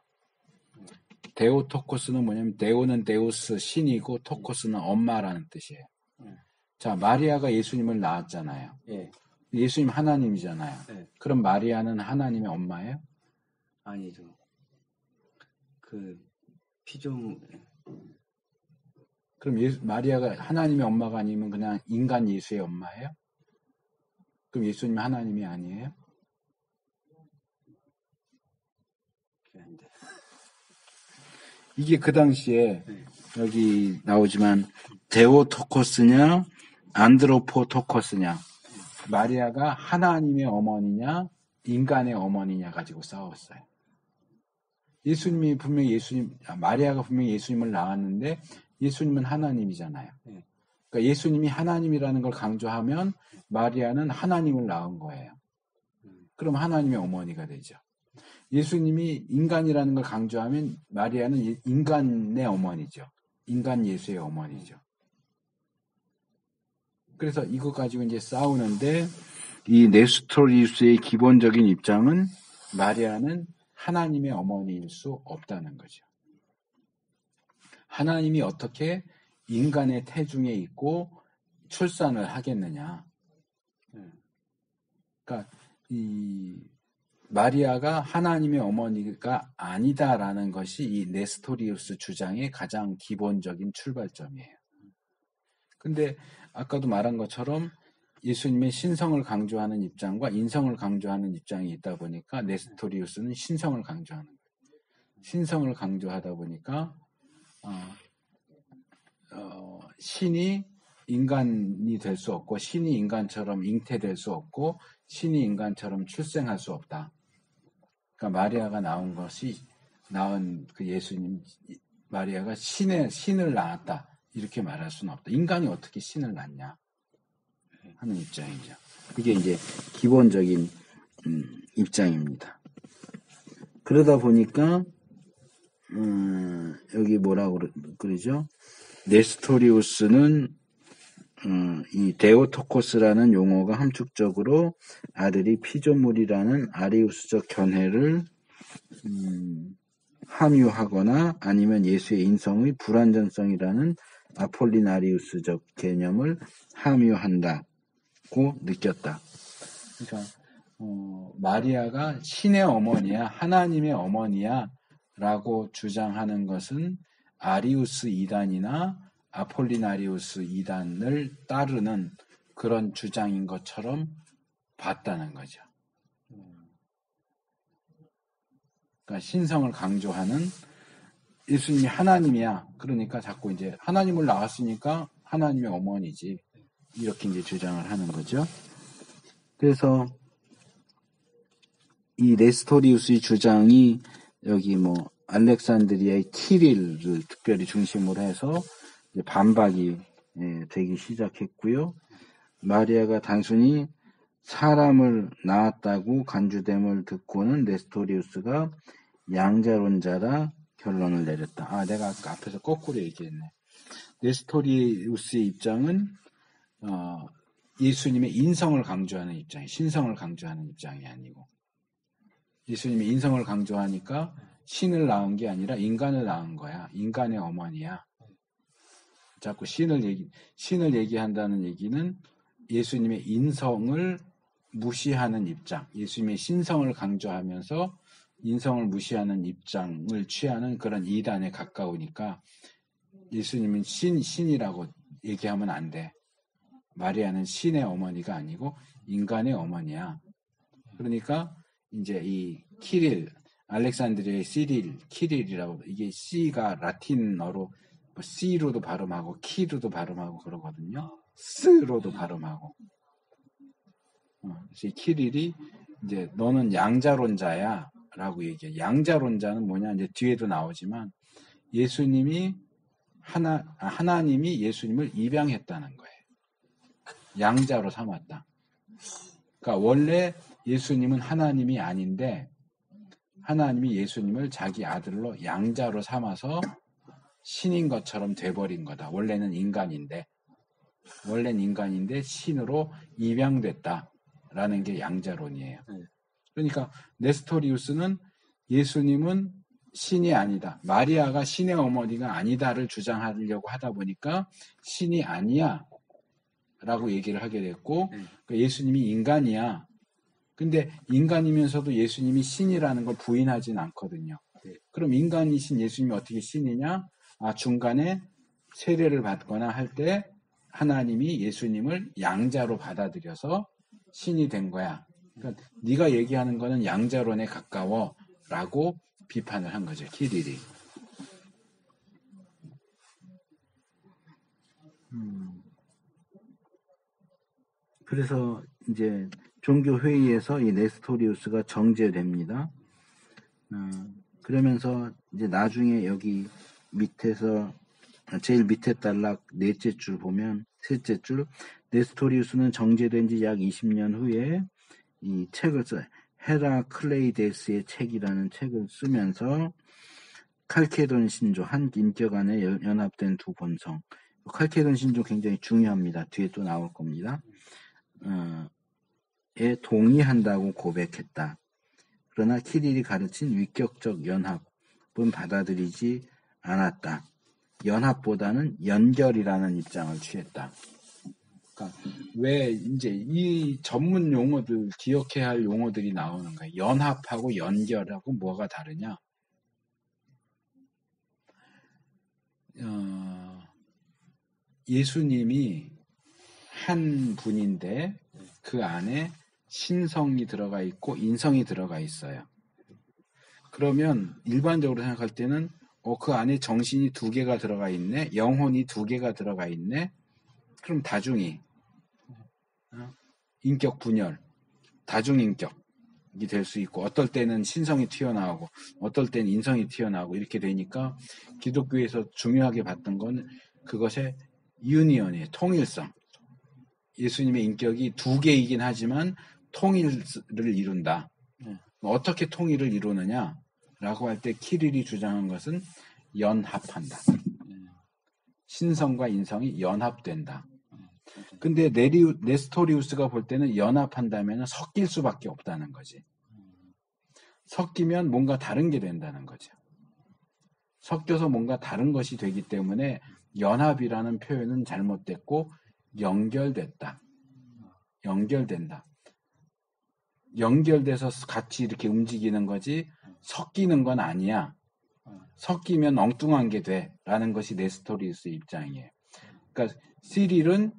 데오토코스는 뭐냐면 데오는 데우스 신이고 토코스는 엄마라는 뜻이에요. 자, 마리아가 예수님을 낳았잖아요. 예. 예수님 하나님이잖아요. 예. 그럼 마리아는 하나님의 엄마예요? 아니죠. 그 피조물. 그럼 마리아가 하나님의 엄마가 아니면 그냥 인간 예수의 엄마예요? 그럼 예수님이 하나님이 아니에요? 그게 아닌데. 이게 그 당시에 여기 나오지만 데오토코스냐 안드로포토코스냐, 마리아가 하나님의 어머니냐 인간의 어머니냐 가지고 싸웠어요. 예수님이 분명히 마리아가 분명히 예수님을 낳았는데 예수님은 하나님이잖아요. 그러니까 예수님이 하나님이라는 걸 강조하면 마리아는 하나님을 낳은 거예요. 그럼 하나님의 어머니가 되죠. 예수님이 인간이라는 걸 강조하면 마리아는 인간의 어머니죠. 인간 예수의 어머니죠. 그래서 이거 가지고 이제 싸우는데, 이 네스토리우스의 기본적인 입장은 마리아는 하나님의 어머니일 수 없다는 거죠. 하나님이 어떻게 인간의 태중에 있고 출산을 하겠느냐. 그러니까 이 마리아가 하나님의 어머니가 아니다라는 것이 이 네스토리우스 주장의 가장 기본적인 출발점이에요. 근데 아까도 말한 것처럼 예수님의 신성을 강조하는 입장과 인성을 강조하는 입장이 있다 보니까 네스토리우스는 신성을 강조하는 거예요. 신성을 강조하다 보니까 신이 인간이 될 수 없고 신이 인간처럼 잉태될 수 없고 신이 인간처럼 출생할 수 없다. 그러니까 마리아가 낳은 그 예수님, 마리아가 신을 낳았다. 이렇게 말할 수는 없다. 인간이 어떻게 신을 낳냐 하는 입장이죠. 이게 이제 기본적인 입장입니다. 그러다 보니까 여기 뭐라고 그러죠? 네스토리우스는 이 데오토코스라는 용어가 함축적으로 아들이 피조물이라는 아리우스적 견해를 함유하거나 아니면 예수의 인성의 불완전성이라는 아폴리나리우스적 개념을 함유한다고 느꼈다. 그러니까 마리아가 신의 어머니야, 하나님의 어머니야 라고 주장하는 것은 아리우스 이단이나 아폴리나리우스 이단을 따르는 그런 주장인 것처럼 봤다는 거죠. 그러니까 신성을 강조하는, 예수님이 하나님이야. 그러니까 자꾸 이제 하나님을 낳았으니까 하나님의 어머니지. 이렇게 이제 주장을 하는 거죠. 그래서 이 네스토리우스의 주장이 여기 뭐 알렉산드리아의 키릴을 특별히 중심으로 해서 이제 반박이 되기 시작했고요. 마리아가 단순히 사람을 낳았다고 간주됨을 듣고는 네스토리우스가 양자론자라 결론을 내렸다. 내가 아까 앞에서 거꾸로 얘기했네. 네스토리우스의 입장은 예수님의 인성을 강조하는 입장이, 신성을 강조하는 입장이 아니고, 예수님의 인성을 강조하니까 신을 낳은 게 아니라 인간을 낳은 거야. 인간의 어머니야. 자꾸 신을 얘기한다는 얘기는 예수님의 인성을 무시하는 입장, 예수님의 신성을 강조하면서 인성을 무시하는 입장을 취하는 그런 이단에 가까우니까 예수님은 신이라고 얘기하면 안 돼. 마리아는 신의 어머니가 아니고 인간의 어머니야. 그러니까 이제 이 키릴, 알렉산드리아의 키릴이라고, 이게 C가 라틴어로 뭐 C로도 발음하고 키로도 발음하고 그러거든요. 스로도 발음하고. 그래서 이 키릴이 이제 너는 양자론자야 라고 얘기해. 양자론자는 뭐냐, 이제 뒤에도 나오지만 예수님이 하나님이 예수님을 입양했다는 거예요. 양자로 삼았다. 그러니까 원래 예수님은 하나님이 아닌데 하나님이 예수님을 자기 아들로 양자로 삼아서 신인 것처럼 돼버린 거다. 원래는 인간인데 신으로 입양됐다라는 게 양자론이에요. 그러니까 네스토리우스는 예수님은 신이 아니다, 마리아가 신의 어머니가 아니다를 주장하려고 하다 보니까 신이 아니야 라고 얘기를 하게 됐고, 그러니까 예수님이 인간이야. 근데 인간이면서도 예수님이 신이라는 걸 부인하진 않거든요. 그럼 인간이신 예수님이 어떻게 신이냐? 중간에 세례를 받거나 할 때 하나님이 예수님을 양자로 받아들여서 신이 된 거야. 그러니까 네가 얘기하는 거는 양자론에 가까워 라고 비판을 한 거죠, 키릴이. 그래서 이제 종교회의에서 이 네스토리우스가 정죄됩니다. 그러면서 이제 나중에 여기 밑에서 제일 밑에 단락 넷째 줄 보면, 셋째 줄, 네스토리우스는 정죄된 지 약 20년 후에 이 책을 헤라클레이데스의 책이라는 책을 쓰면서 칼케돈 신조, 한 인격 안에 연합된 두 본성. 칼케돈 신조 굉장히 중요합니다. 뒤에 또 나올 겁니다. 에 동의한다고 고백했다. 그러나 키릴이 가르친 위격적 연합은 받아들이지 않았다. 연합보다는 연결이라는 입장을 취했다. 그러니까 왜 이제 이 전문 용어들, 기억해야 할 용어들이 나오는 거예요. 연합하고 연결하고 뭐가 다르냐? 예수님이 한 분인데 그 안에 신성이 들어가 있고 인성이 들어가 있어요. 그러면 일반적으로 생각할 때는 그 안에 정신이 2개가 들어가 있네, 영혼이 2개가 들어가 있네. 그럼 다중이, 인격 분열, 다중인격이 될 수 있고, 어떨 때는 신성이 튀어나오고 어떨 때는 인성이 튀어나오고 이렇게 되니까 기독교에서 중요하게 봤던 건 그것의 유니언이에요. 통일성. 예수님의 인격이 2개이긴 하지만 통일을 이룬다. 어떻게 통일을 이루느냐라고 할 때 키릴이 주장한 것은 연합한다. 신성과 인성이 연합된다. 근데 네스토리우스가 볼 때는 연합한다면 섞일 수밖에 없다는 거지. 섞이면 뭔가 다른 게 된다는 거죠. 섞여서 뭔가 다른 것이 되기 때문에 연합이라는 표현은 잘못됐고 연결된다. 연결돼서 같이 이렇게 움직이는 거지 섞이는 건 아니야. 섞이면 엉뚱한 게 돼 라는 것이 네스토리우스의 입장이에요. 그러니까 시릴은,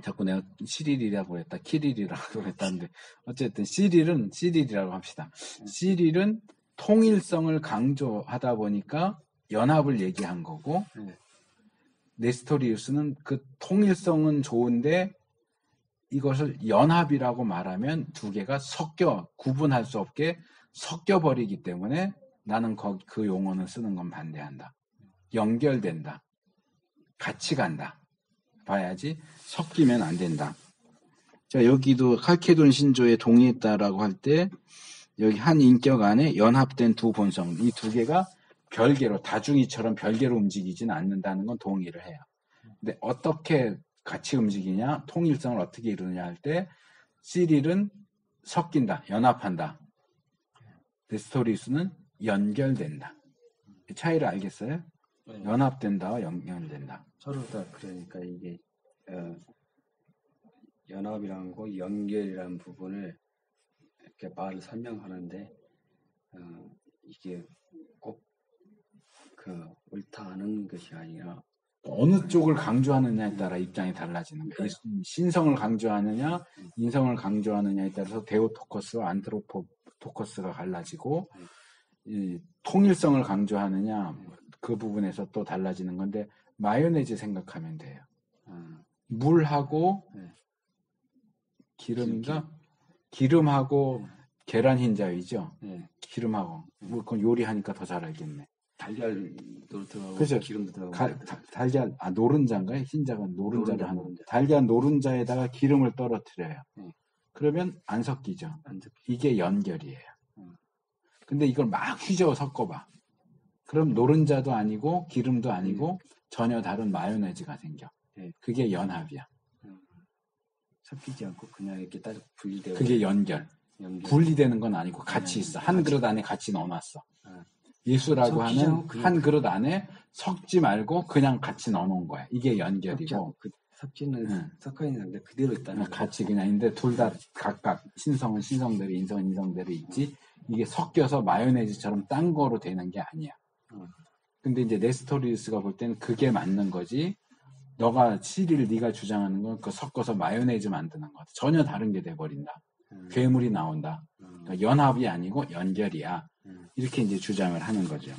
자꾸 내가 시릴이라고 했다, 키릴이라고 했다는데 어쨌든 시릴이라고 합시다. 시릴은 통일성을 강조하다 보니까 연합을 얘기한 거고, 네스토리우스는 그 통일성은 좋은데 이것을 연합이라고 말하면 2개가 구분할 수 없게 섞여버리기 때문에 나는 그 용어는 쓰는 건 반대한다. 연결된다. 같이 간다. 봐야지 섞이면 안 된다. 자, 여기도 칼케돈 신조에 동의했다라고 할 때 여기 한 인격 안에 연합된 두 본성, 이 2개가 별개로, 다중이처럼 별개로 움직이지는 않는다는 건 동의를 해요. 근데 어떻게 같이 움직이냐, 통일성을 어떻게 이루느냐 할 때 시릴은 섞인다, 연합한다. 네스토리우스는 연결된다. 차이를 알겠어요? 연합된다와 연결된다. 서로 다 그러니까 이게 연합이라는 거, 연결이라는 부분을 이렇게 말을 설명하는데 이게 꼭 옳다는 것이 아니라 어느 쪽을 강조하느냐에 따라 입장이 달라지는 거예요. 신성을 강조하느냐, 인성을 강조하느냐에 따라서 데오토커스와 데오토코스가 갈라지고 이 통일성을 강조하느냐 그 부분에서 또 달라지는 건데 마요네즈 생각하면 돼요. 물하고 네. 기름인가? 기름하고 계란 흰자위죠. 네. 기름하고 뭐 그건 요리하니까 더 잘 알겠네. 달걀도 들어가고 그죠? 기름도 들어가고 달걀 노른자인가요? 흰자가 노른자를 하는 노른자. 달걀 노른자에다가 기름을 떨어뜨려요. 네. 그러면 안 섞이죠. 안 섞여. 이게 연결이에요. 근데 이걸 막 휘저어 섞어봐. 그럼 노른자도 아니고 기름도 아니고 전혀 다른 마요네즈가 생겨. 네. 그게 연합이야. 섞이지 않고 그냥 이렇게 딱 분리되고. 그게 연결. 분리되는 건 아니고 같이 있어. 한 그릇 안에 같이 넣어놨어. 예수라고 하는 한 그릇 안에 섞지 말고 그냥 같이 넣어놓은 거야. 이게 연결이고. 섞여 있는 건데 그대로 있다는 거야. 같이 그냥 있는데 둘 다 각각 신성은 신성대로 인성은 인성대로 있지. 이게 섞여서 마요네즈처럼 딴 거로 되는 게 아니야. 근데 이제 네스토리우스가 볼 때는 그게 맞는 거지. 너가 시리를 네가 주장하는 건 그 섞어서 마요네즈 만드는 거야. 전혀 다른 게 돼버린다. 괴물이 나온다. 그러니까 연합이 아니고 연결이야. 이렇게 이제 주장을 하는 거죠.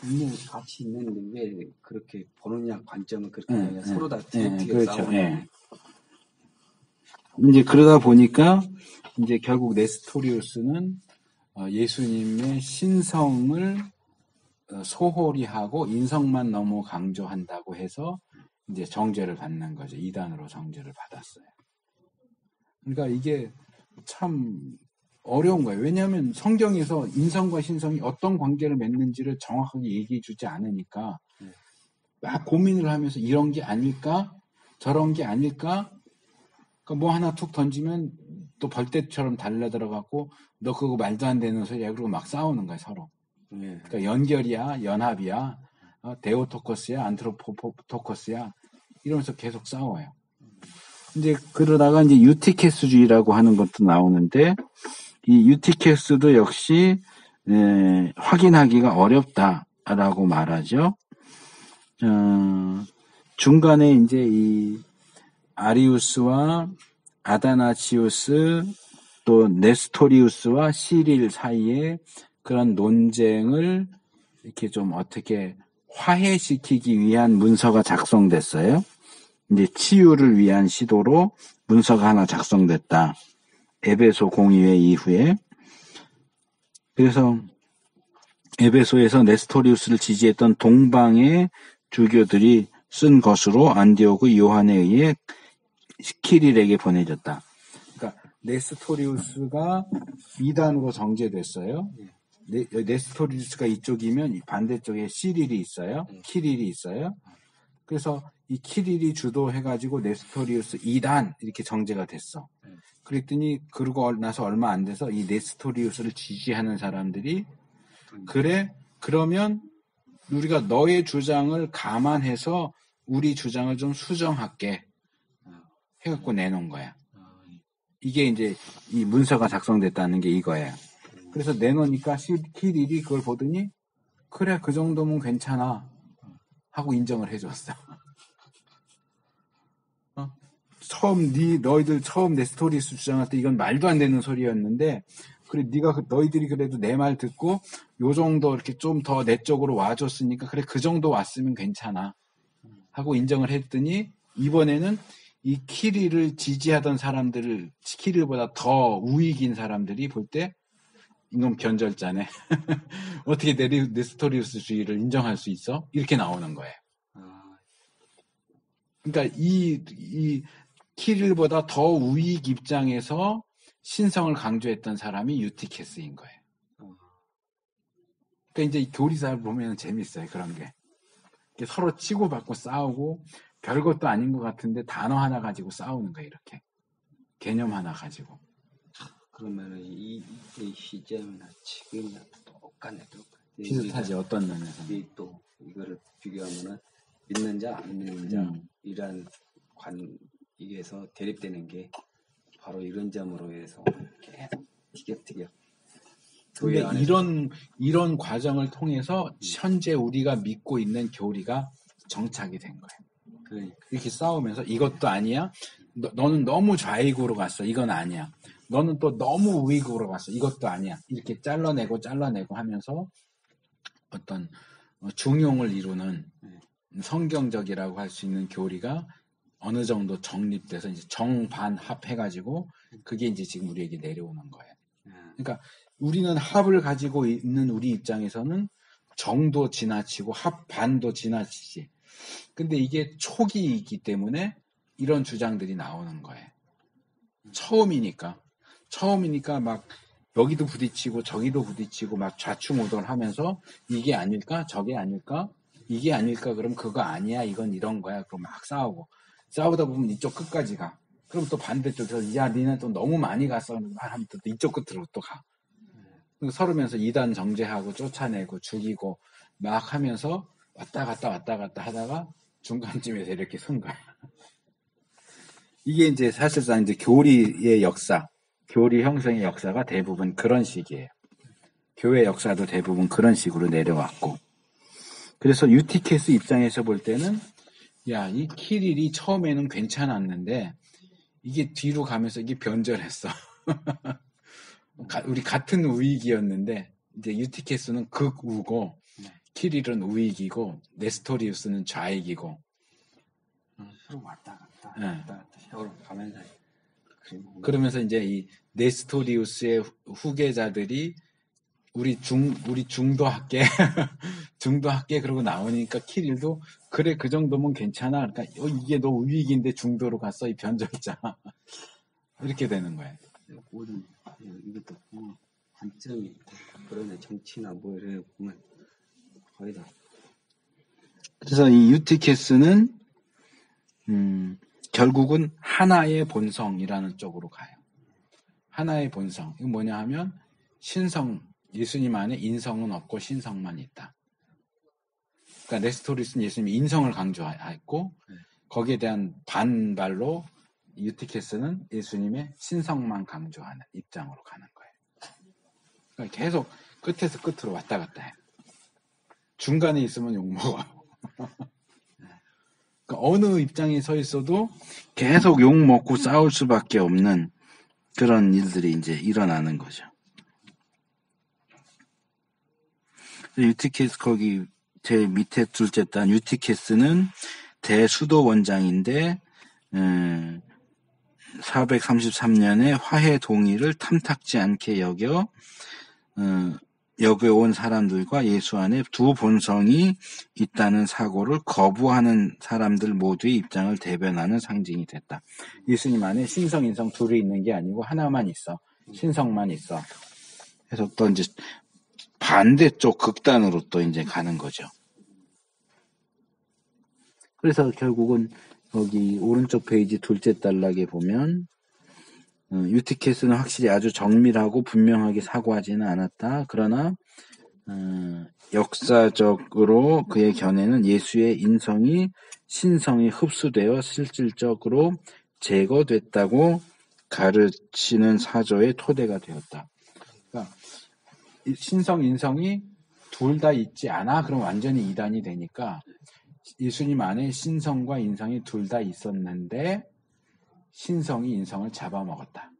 분명히 같이 있는데 왜 그렇게 보느냐 관점을 그렇게 서로 다 뒤에 그렇죠. 싸우는. 이제 그러다 보니까 이제 결국 네스토리우스는 예수님의 신성을 소홀히 하고 인성만 너무 강조한다고 해서 이제 정죄를 받는 거죠. 이단으로 정죄를 받았어요. 그러니까 이게 참 어려운 거예요. 왜냐하면 성경에서 인성과 신성이 어떤 관계를 맺는지를 정확하게 얘기해 주지 않으니까 막 고민을 하면서 이런 게 아닐까? 저런 게 아닐까? 그러니까 뭐 하나 툭 던지면 또 벌떼처럼 달려들어갖고 너 그거 말도 안 되는 소리야. 그러고 막 싸우는 거야 서로. 그러니까 연결이야, 연합이야, 데오토코스야, 안트로포토코스야 이러면서 계속 싸워요. 이제 그러다가 이제 유티케스주의라고 하는 것도 나오는데 이 유티케스도 역시 확인하기가 어렵다라고 말하죠. 중간에 이제 이 아리우스와 아다나치우스 또 네스토리우스와 시릴 사이에 그런 논쟁을 이렇게 좀 어떻게 화해시키기 위한 문서가 작성됐어요. 이제 치유를 위한 시도로 문서가 하나 작성됐다. 에베소 공의회 이후에. 그래서 에베소에서 네스토리우스를 지지했던 동방의 주교들이 쓴 것으로 안디오그 요한에 의해 키릴에게 보내졌다. 그러니까 네스토리우스가 이단으로 정죄됐어요. 네스토리우스가 이쪽이면 반대쪽에 시릴이 있어요. 키릴이 있어요. 그래서 이 키릴이 주도해가지고 네스토리우스 2단 이렇게 정죄가 됐어. 그랬더니 그러고 나서 얼마 안 돼서 이 네스토리우스를 지지하는 사람들이 그래 그러면 우리가 너의 주장을 감안해서 우리 주장을 좀 수정할게 해갖고 내놓은 거야. 이게 이제 이 문서가 작성됐다는 게 이거예요. 그래서 내놓으니까 키릴이 그걸 보더니 그래 그 정도면 괜찮아 하고 인정을 해줬어. 너희들 처음 네스토리우스 주장할 때 이건 말도 안 되는 소리였는데 그래 너희들이 그래도 내 말 듣고 요 정도 이렇게 좀 더 내 쪽으로 와줬으니까 그래 그 정도 왔으면 괜찮아 하고 인정을 했더니 이번에는 이 키릴을 지지하던 사람들을 키릴보다 더 우익인 사람들이 볼 때 이건 변절자네. 어떻게 네스토리우스주의를 인정할 수 있어? 이렇게 나오는 거예요. 그러니까 이 키릴보다 더 우익 입장에서 신성을 강조했던 사람이 유티케스인 거예요. 그러니까 이제 교리사를 보면 재밌어요. 그런 게. 서로 치고받고 싸우고 별것도 아닌 것 같은데 단어 하나 가지고 싸우는 거예요. 이렇게. 개념 하나 가지고. 그러면은 이 시점이나 지금이나 똑같네. 비슷하지 어떤 면에서. 또 이거를 비교하면은 믿는 자, 안 믿는 자 이런 이게서 대립되는 게 바로 이런 점으로 해서 계속 티격태격. 근데 이런 과정을 통해서 현재 우리가 믿고 있는 교리가 정착이 된 거예요. 그러니까. 이렇게 싸우면서 이것도 아니야, 너는 너무 좌익으로 갔어. 이건 아니야. 너는 또 너무 우익으로 갔어. 이것도 아니야. 이렇게 잘라내고 하면서 어떤 중용을 이루는 성경적이라고 할 수 있는 교리가 어느 정도 정립돼서 이제 정반합해가지고 그게 이제 지금 우리에게 내려오는 거예요. 그러니까 우리는 합을 가지고 있는 우리 입장에서는 정도 지나치고 합 반도 지나치지. 근데 이게 초기이기 때문에 이런 주장들이 나오는 거예요. 처음이니까 막 여기도 부딪히고 저기도 부딪히고 막 좌충우돌하면서 이게 아닐까 저게 아닐까 이게 아닐까 그럼 그거 아니야 이건 이런 거야 그럼 막 싸우다 보면 이쪽 끝까지 가. 그럼 또 반대쪽에서 야 니는 또 너무 많이 갔어 하면 또 이쪽 끝으로 또 가. 서르면서 이단 정죄하고 쫓아내고 죽이고 막 하면서 왔다 갔다 하다가 중간쯤에서 이렇게 선 거야. 이게 이제 사실상 이제 교리의 역사, 교리 형성의 역사가 대부분 그런 식이에요. 교회 역사도 대부분 그런 식으로 내려왔고. 그래서 유티케스 입장에서 볼 때는 야, 이 키릴이 처음에는 괜찮았는데 이게 뒤로 가면서 이게 변절했어. 우리 같은 우익이었는데 이제 유티케스는 극우고 키릴은 우익이고 네스토리우스는 좌익이고 서로 왔다 갔다 세월을 가면서 그러면서 이제 이 네스토리우스의 후계자들이 우리 중도 학계 그러고 나오니까 키릴도 그래 그 정도면 괜찮아. 그러니까 이게 너 우익인데 중도로 갔어 이 변절자 이렇게 되는 거예요. 모든 이것도 관점이 그러네 정치나 뭐 이래 보면 거의 다. 그래서 이 유티케스는 결국은 하나의 본성이라는 쪽으로 가요. 하나의 본성. 이건 뭐냐 하면 신성, 예수님 안에 인성은 없고 신성만 있다. 그러니까 네스토리스는 예수님의 인성을 강조했고 거기에 대한 반발로 유티케스는 예수님의 신성만 강조하는 입장으로 가는 거예요. 그러니까 계속 끝에서 끝으로 왔다 갔다 해요. 중간에 있으면 욕먹어요. 그러니까 어느 입장에 서 있어도 계속 욕먹고 싸울 수밖에 없는 그런 일들이 이제 일어나는 거죠. 유티케스 거기 제 밑에 둘째 단 유티케스는 대수도 원장인데 433년에 화해 동의를 탐탁지 않게 여겨온 사람들과 예수 안에 두 본성이 있다는 사고를 거부하는 사람들 모두의 입장을 대변하는 상징이 됐다. 예수님 안에 신성, 인성 둘이 있는 게 아니고 하나만 있어. 신성만 있어. 그래서 또 이제 반대쪽 극단으로 또 이제 가는 거죠. 그래서 결국은 여기 오른쪽 페이지 둘째 단락에 보면 유티케스는 확실히 아주 정밀하고 분명하게 사고하지는 않았다. 그러나 역사적으로 그의 견해는 예수의 인성이 신성이 흡수되어 실질적으로 제거됐다고 가르치는 사조의 토대가 되었다. 그러니까 신성, 인성이 둘 다 있지 않아? 그럼 완전히 이단이 되니까 예수님 안에 신성과 인성이 둘 다 있었는데 신성이 인성을 잡아먹었다.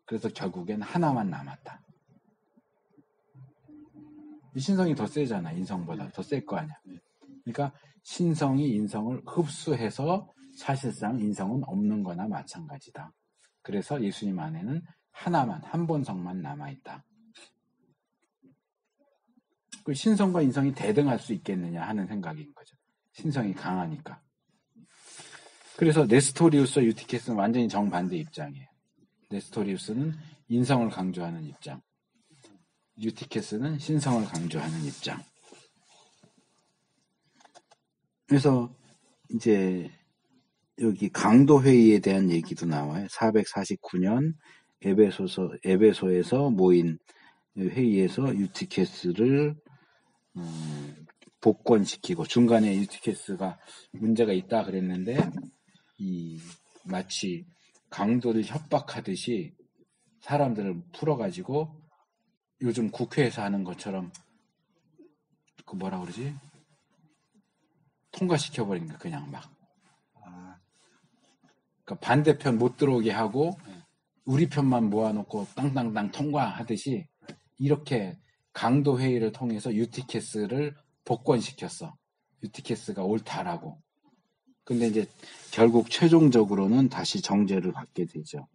그래서 결국엔 하나만 남았다. 이 신성이 더 세잖아. 인성보다 더 셀 거 아니야. 그러니까 신성이 인성을 흡수해서 사실상 인성은 없는 거나 마찬가지다. 그래서 예수님 안에는 하나만, 한 본성만 남아있다. 그 신성과 인성이 대등할 수 있겠느냐 하는 생각인 거죠. 신성이 강하니까. 그래서 네스토리우스와 유티케스는 완전히 정반대 입장이에요. 네스토리우스는 인성을 강조하는 입장. 유티케스는 신성을 강조하는 입장. 그래서 이제 여기 강도 회의에 대한 얘기도 나와요. 449년 에베소에서 모인 회의에서 유티케스를 복권시키고 중간에 유티케스가 문제가 있다 그랬는데 마치 강도를 협박하듯이 사람들을 풀어가지고 요즘 국회에서 하는 것처럼 그 뭐라 그러지? 통과시켜버린 거 그냥 막. 그러니까 그러니까 반대편 못 들어오게 하고 우리 편만 모아놓고 땅땅땅 통과하듯이 이렇게 강도 회의를 통해서 유티케스를 복권시켰어. 유티케스가 옳다라고. 근데 이제 결국 최종적으로는 다시 정죄를 받게 되죠.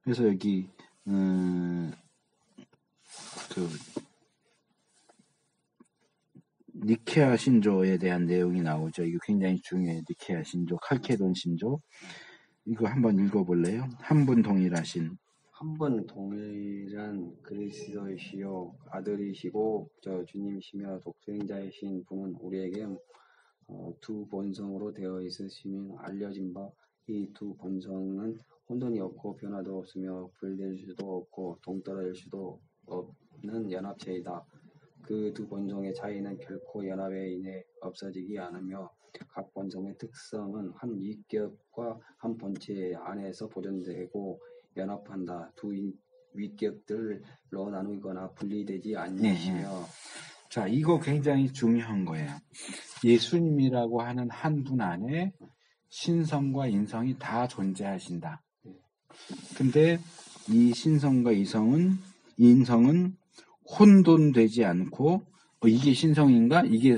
그래서 여기 니케아 신조에 대한 내용이 나오죠. 이거 굉장히 중요해요. 니케아 신조, 칼케돈 신조. 이거 한번 읽어볼래요? 한 분 동일하신. 한 분 동일한 그리스도이시요 아들이시고 주님이시며 독생자이신 분은 우리에게 두 본성으로 되어 있으시며 알려진 바 이 두 본성은 혼돈이 없고 변화도 없으며 분리될 수도 없고 동떨어질 수도 없는 연합체이다. 그 두 본성의 차이는 결코 연합에 인해 없어지지 않으며 각 본성의 특성은 한 위격과 한 본체 안에서 보존되고 연합한다. 두 위격들로 나누거나 분리되지 않으시며. 자, 이거 굉장히 중요한 거예요. 예수님이라고 하는 한 분 안에 신성과 인성이 다 존재하신다. 근데 이 신성과 인성은 혼돈되지 않고 이게 신성인가? 이게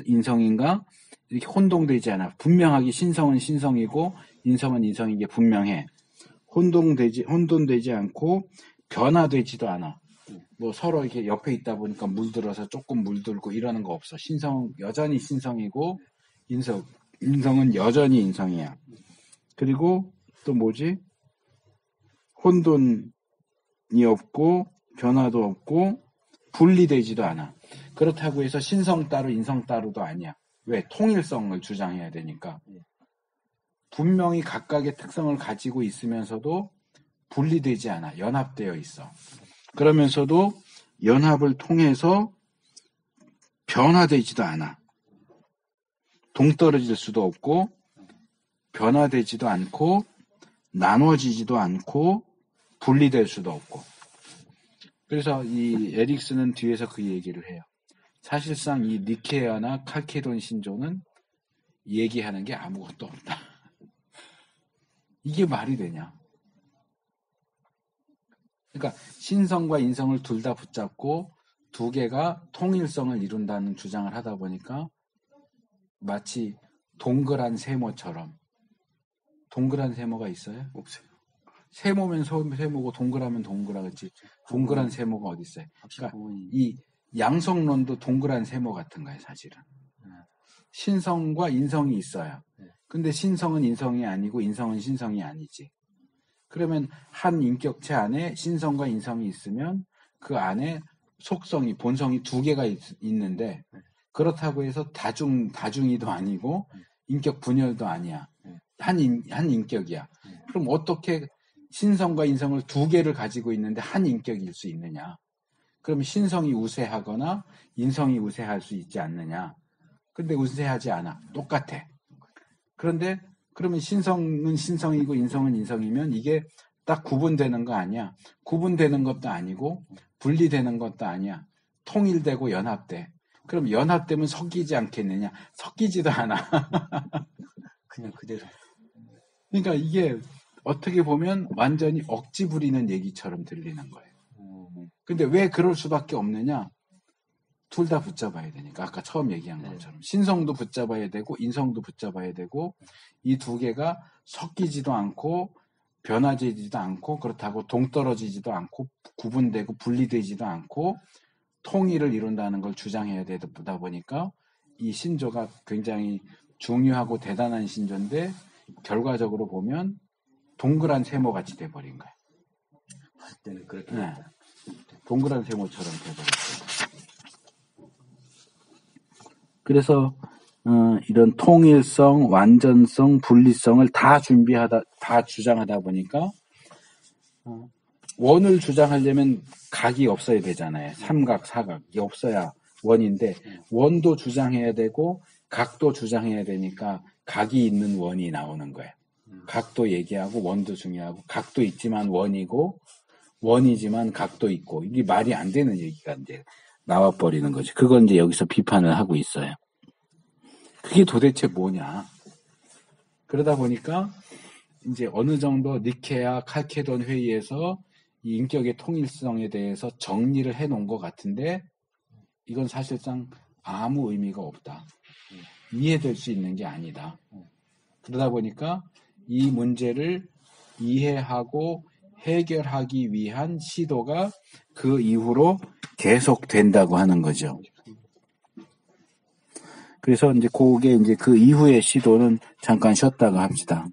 인성인가? 이렇게 혼동되지 않아. 분명하게 신성은 신성이고 인성은 인성인 게 분명해. 혼돈되지 않고 변화되지도 않아. 뭐 서로 이렇게 옆에 있다 보니까 물들어서 조금 물들고 이러는 거 없어. 여전히 신성이고 인성은 여전히 인성이야. 그리고 또 뭐지? 혼돈이 없고 변화도 없고 분리되지도 않아. 그렇다고 해서 신성 따로 인성 따로도 아니야. 왜? 통일성을 주장해야 되니까. 분명히 각각의 특성을 가지고 있으면서도 분리되지 않아. 연합되어 있어. 그러면서도 연합을 통해서 변화되지도 않아. 동떨어질 수도 없고 변화되지도 않고 나눠지지도 않고 분리될 수도 없고. 그래서 이 에릭스는 뒤에서 그 얘기를 해요. 사실상 이 니케아나 칼케돈 신조는 얘기하는 게 아무것도 없다. 이게 말이 되냐? 그러니까 신성과 인성을 둘 다 붙잡고 두 개가 통일성을 이룬다는 주장을 하다 보니까 마치 동그란 세모처럼. 동그란 세모가 있어요? 없어요. 세모면 세모고 동그라면 동그라겠지. 동그란 세모가 어디 있어요? 그러니까 이 양성론도 동그란 세모 같은 거예요, 사실은. 신성과 인성이 있어요. 근데 신성은 인성이 아니고 인성은 신성이 아니지. 그러면 한 인격체 안에 신성과 인성이 있으면 그 안에 속성이, 본성이 두 개가 있는데 그렇다고 해서 다중이도 아니고 인격 분열도 아니야. 한 인격이야. 그럼 어떻게 신성과 인성을 두 개를 가지고 있는데 한 인격일 수 있느냐? 그럼 신성이 우세하거나 인성이 우세할 수 있지 않느냐? 근데 우세하지 않아. 똑같아. 그런데 그러면 신성은 신성이고 인성은 인성이면 이게 딱 구분되는 거 아니야. 구분되는 것도 아니고 분리되는 것도 아니야. 통일되고 연합돼. 그럼 연합되면 섞이지 않겠느냐? 섞이지도 않아. 그냥 그대로. 그러니까 이게 어떻게 보면 완전히 억지 부리는 얘기처럼 들리는 거예요. 근데 왜 그럴 수밖에 없느냐? 둘 다 붙잡아야 되니까. 아까 처음 얘기한 것처럼. 신성도 붙잡아야 되고 인성도 붙잡아야 되고 이 두 개가 섞이지도 않고 변화되지도 않고 그렇다고 동떨어지지도 않고 구분되고 분리되지도 않고 통일을 이룬다는 걸 주장해야 되다 보니까 이 신조가 굉장히 중요하고 대단한 신조인데 결과적으로 보면 동그란 세모같이 돼버린 거예요. 봤을 때는 그렇게 동그란 세모처럼 돼버렸어요. 그래서 이런 통일성, 완전성, 분리성을 다 주장하다 보니까 원을 주장하려면 각이 없어야 되잖아요. 삼각, 사각 이 없어야 원인데 원도 주장해야 되고 각도 주장해야 되니까 각이 있는 원이 나오는 거예요. 각도 얘기하고 원도 중요하고 각도 있지만 원이고 원이지만 각도 있고 이게 말이 안 되는 얘기가 이제 나와버리는 거죠. 그건 이제 여기서 비판을 하고 있어요. 그게 도대체 뭐냐? 그러다 보니까 이제 어느 정도 니케아 칼케돈 회의에서 이 인격의 통일성에 대해서 정리를 해놓은 것 같은데 이건 사실상 아무 의미가 없다. 이해될 수 있는 게 아니다. 그러다 보니까 이 문제를 이해하고 해결하기 위한 시도가 그 이후로 계속된다고 하는 거죠. 그래서 이제 그게 이제 그 이후의 시도는 잠깐 쉬었다가 합시다.